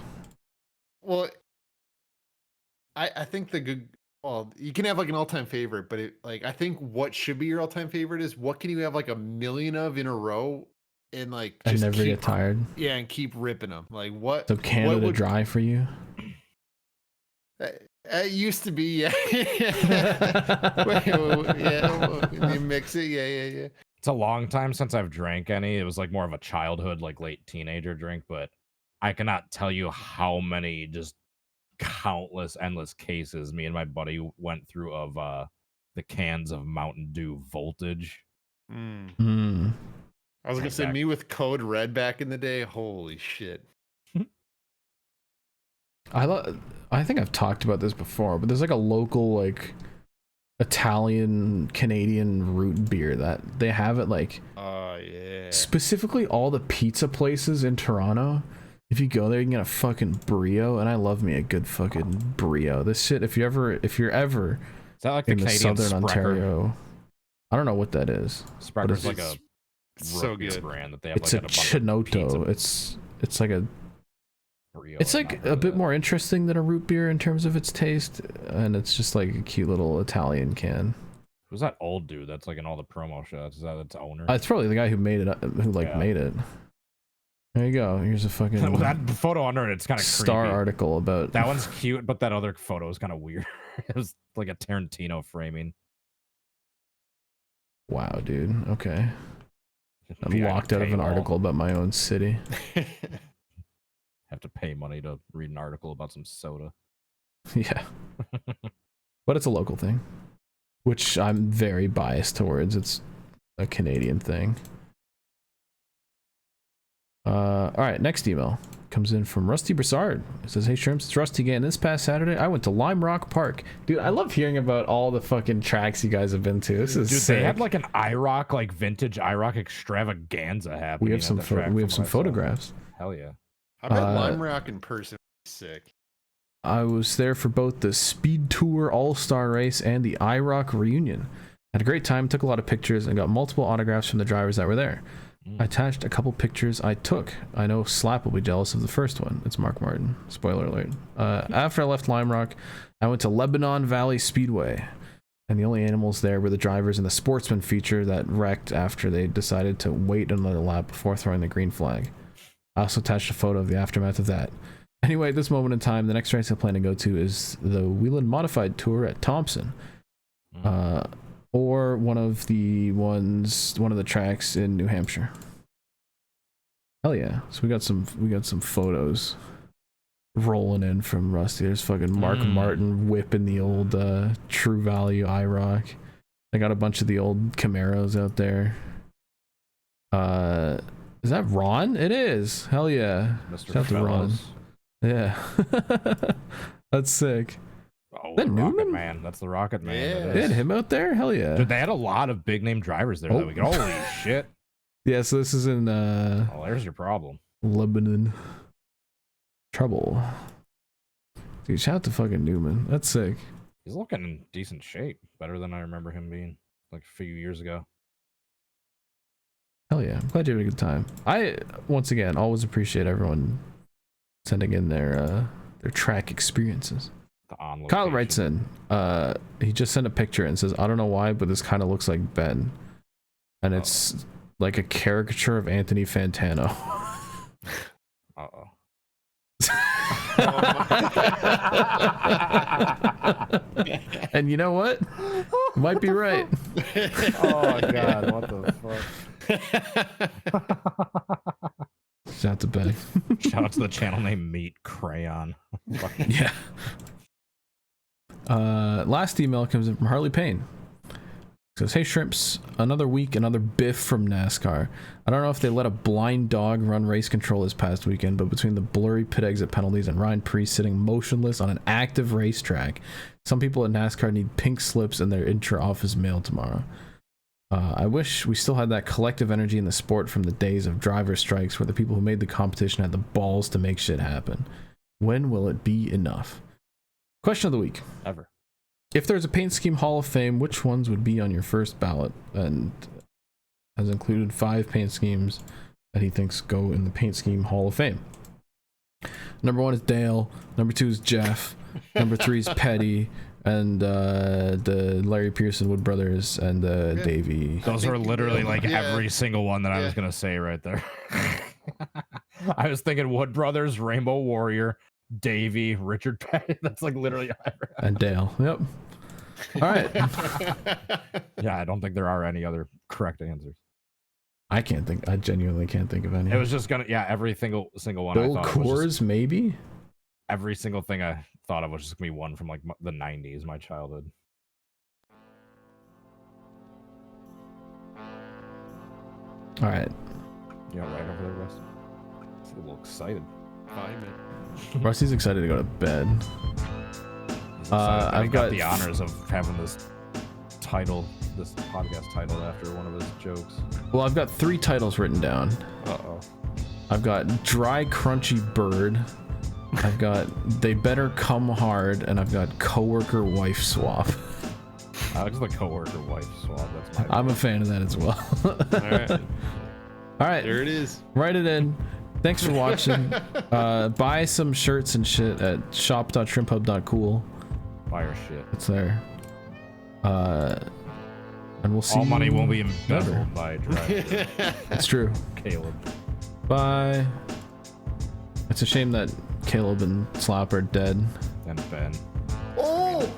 Well, I think the good. Well, you can have like an all-time favorite, but I think what should be your all-time favorite is what can you have like a million of in a row and like
just never get tired.
Yeah, and keep ripping them. Like what?
So Canada Dry for you?
It used to be, yeah. Yeah, you mix it, yeah.
It's a long time since I've drank any. It was like more of a childhood, like late teenager drink, but I cannot tell you how many just countless, endless cases me and my buddy went through of the cans of Mountain Dew Voltage.
I was gonna say me with Code Red back in the day. Holy shit!
I think I've talked about this before, but there's like a local like Italian Canadian root beer that they have at like specifically all the pizza places in Toronto. If you go there, you can get a fucking brio, and I love me a good fucking brio. This shit, if you're ever
Is that like the
in the
Canadian
southern
Sprecher?
Ontario, I don't know what that is.
Sprecker's like a
so
beer
good
brand that they have.
It's
like
a
at a bunch of
Chinoto.
pizza
It's like a
brio.
it's
I've
like
not heard
a
of
bit
that.
more interesting than a root beer in terms of its taste, and it's just like a cute little Italian can.
Who's that old dude that's like in all the promo shots? Is that its owner?
It's probably the guy who made it, made it. There you go. Here's a fucking
Well, that photo under it's kind of
Star
creepy.
article about
That one's cute, but that other photo is kind of weird. It was like a Tarantino framing.
Wow, dude. Okay. I'm
Yeah,
locked out of an
paywall.
article about my own city.
Have to pay money to read an article about some soda.
Yeah. But it's a local thing, which I'm very biased towards. It's a Canadian thing. All right, next email comes in from Rusty Broussard. It says, "Hey Shrimps, it's Rusty again. This past Saturday, I went to Lime Rock Park. Dude, I love hearing about all the fucking tracks you guys have been to. This is
Dude,
sick.
they had like an IROC, like vintage IROC extravaganza happening.
We have some photographs.
Hell yeah.
I bet Lime Rock in person would be sick.
I was there for both the Speed Tour All-Star Race and the IROC reunion. Had a great time, took a lot of pictures, and got multiple autographs from the drivers that were there. I attached a couple pictures I took. I know Slap will be jealous of the first one. It's Mark Martin. Spoiler alert. After I left Lime Rock, I went to Lebanon Valley Speedway. And the only animals there were the drivers in the sportsman feature that wrecked after they decided to wait another lap before throwing the green flag. I also attached a photo of the aftermath of that. Anyway, at this moment in time, the next race I plan to go to is the Wheeling Modified Tour at Thompson. Or one of the tracks in New Hampshire. Hell yeah. So we got some photos rolling in from Rusty. There's fucking Mark Martin whipping the old True Value IROC. I got a bunch of the old Camaros out there. Is that Ron? It is. Hell yeah.
Mr.
Shout out to Ron. Yeah. That's sick.
Oh,
that
the
Newman?
Rocket Man. That's the Rocket Man.
Yeah.
They had him out there? Hell yeah.
Dude, they had a lot of big name drivers there that week. Holy shit.
Yeah, so this is in
Oh, there's your problem.
Lebanon. Trouble. Dude, shout out to fucking Newman. That's sick.
He's looking in decent shape. Better than I remember him being like a few years ago.
Hell yeah. I'm glad you had a good time. I, once again, always appreciate everyone sending in their track experiences. Kyle writes in, he just sent a picture and says, I don't know why, but this kind of looks like Ben. And it's like a caricature of Anthony Fantano.
Uh-oh.
And you know what? Might be right.
Oh god, what the fuck?
Shout out to Ben.
Shout out to the channel name Meat Crayon.
Yeah. Last email comes in from Harley Payne. Says, hey Shrimps, another week, another biff from NASCAR. I don't know if they let a blind dog run race control this past weekend, but between the blurry pit exit penalties and Ryan Preece sitting motionless on an active racetrack, some people at NASCAR need pink slips in their intra-office mail tomorrow. I wish we still had that collective energy in the sport from the days of driver strikes where the people who made the competition had the balls to make shit happen. When will it be enough? Question of the week.
Ever.
If there's a paint scheme Hall of Fame, which ones would be on your first ballot? And has included 5 paint schemes that he thinks go in the paint scheme Hall of Fame. Number 1 is Dale. Number 2 is Jeff. Number 3 is Petty. And the Larry Pearson Wood Brothers and Davey.
Those are literally like every single one that I was gonna say right there. I was thinking Wood Brothers, Rainbow Warrior, Davey, Richard Petty. That's like literally.
And Dale. Yep. All right.
Yeah, I don't think there are any other correct answers.
I genuinely can't think of any.
It was just gonna, every single one.
Bill
I thought
Coors, maybe.
Every single thing I thought of was just gonna be one from like the 90s, my childhood.
All right.
You right over there, Rusty? He's a little excited.
Rusty's excited to go to bed.
I've got the honors of having this podcast titled after one of his jokes.
Well, I've got 3 titles written down.
Uh-oh.
I've got Dry Crunchy Bird. I've got They Better Come Hard, and I've got Coworker Wife Swap.
I like the coworker wife swap. That's my.
I'm a fan of that as well. All right.
There it is.
Write it in. Thanks for watching. Buy some shirts and shit at shop.shrimphub.cool.
Buy your shit.
It's there. And we'll see.
All money won't be embezzled by Drive.
That's true.
Caleb.
Bye. It's a shame that Caleb and Slop are dead.
And Ben.
Oh!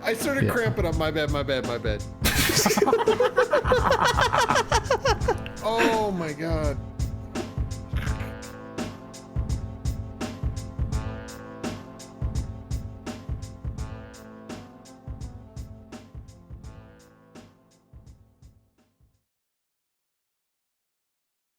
I started cramping up. My bad. Oh my god.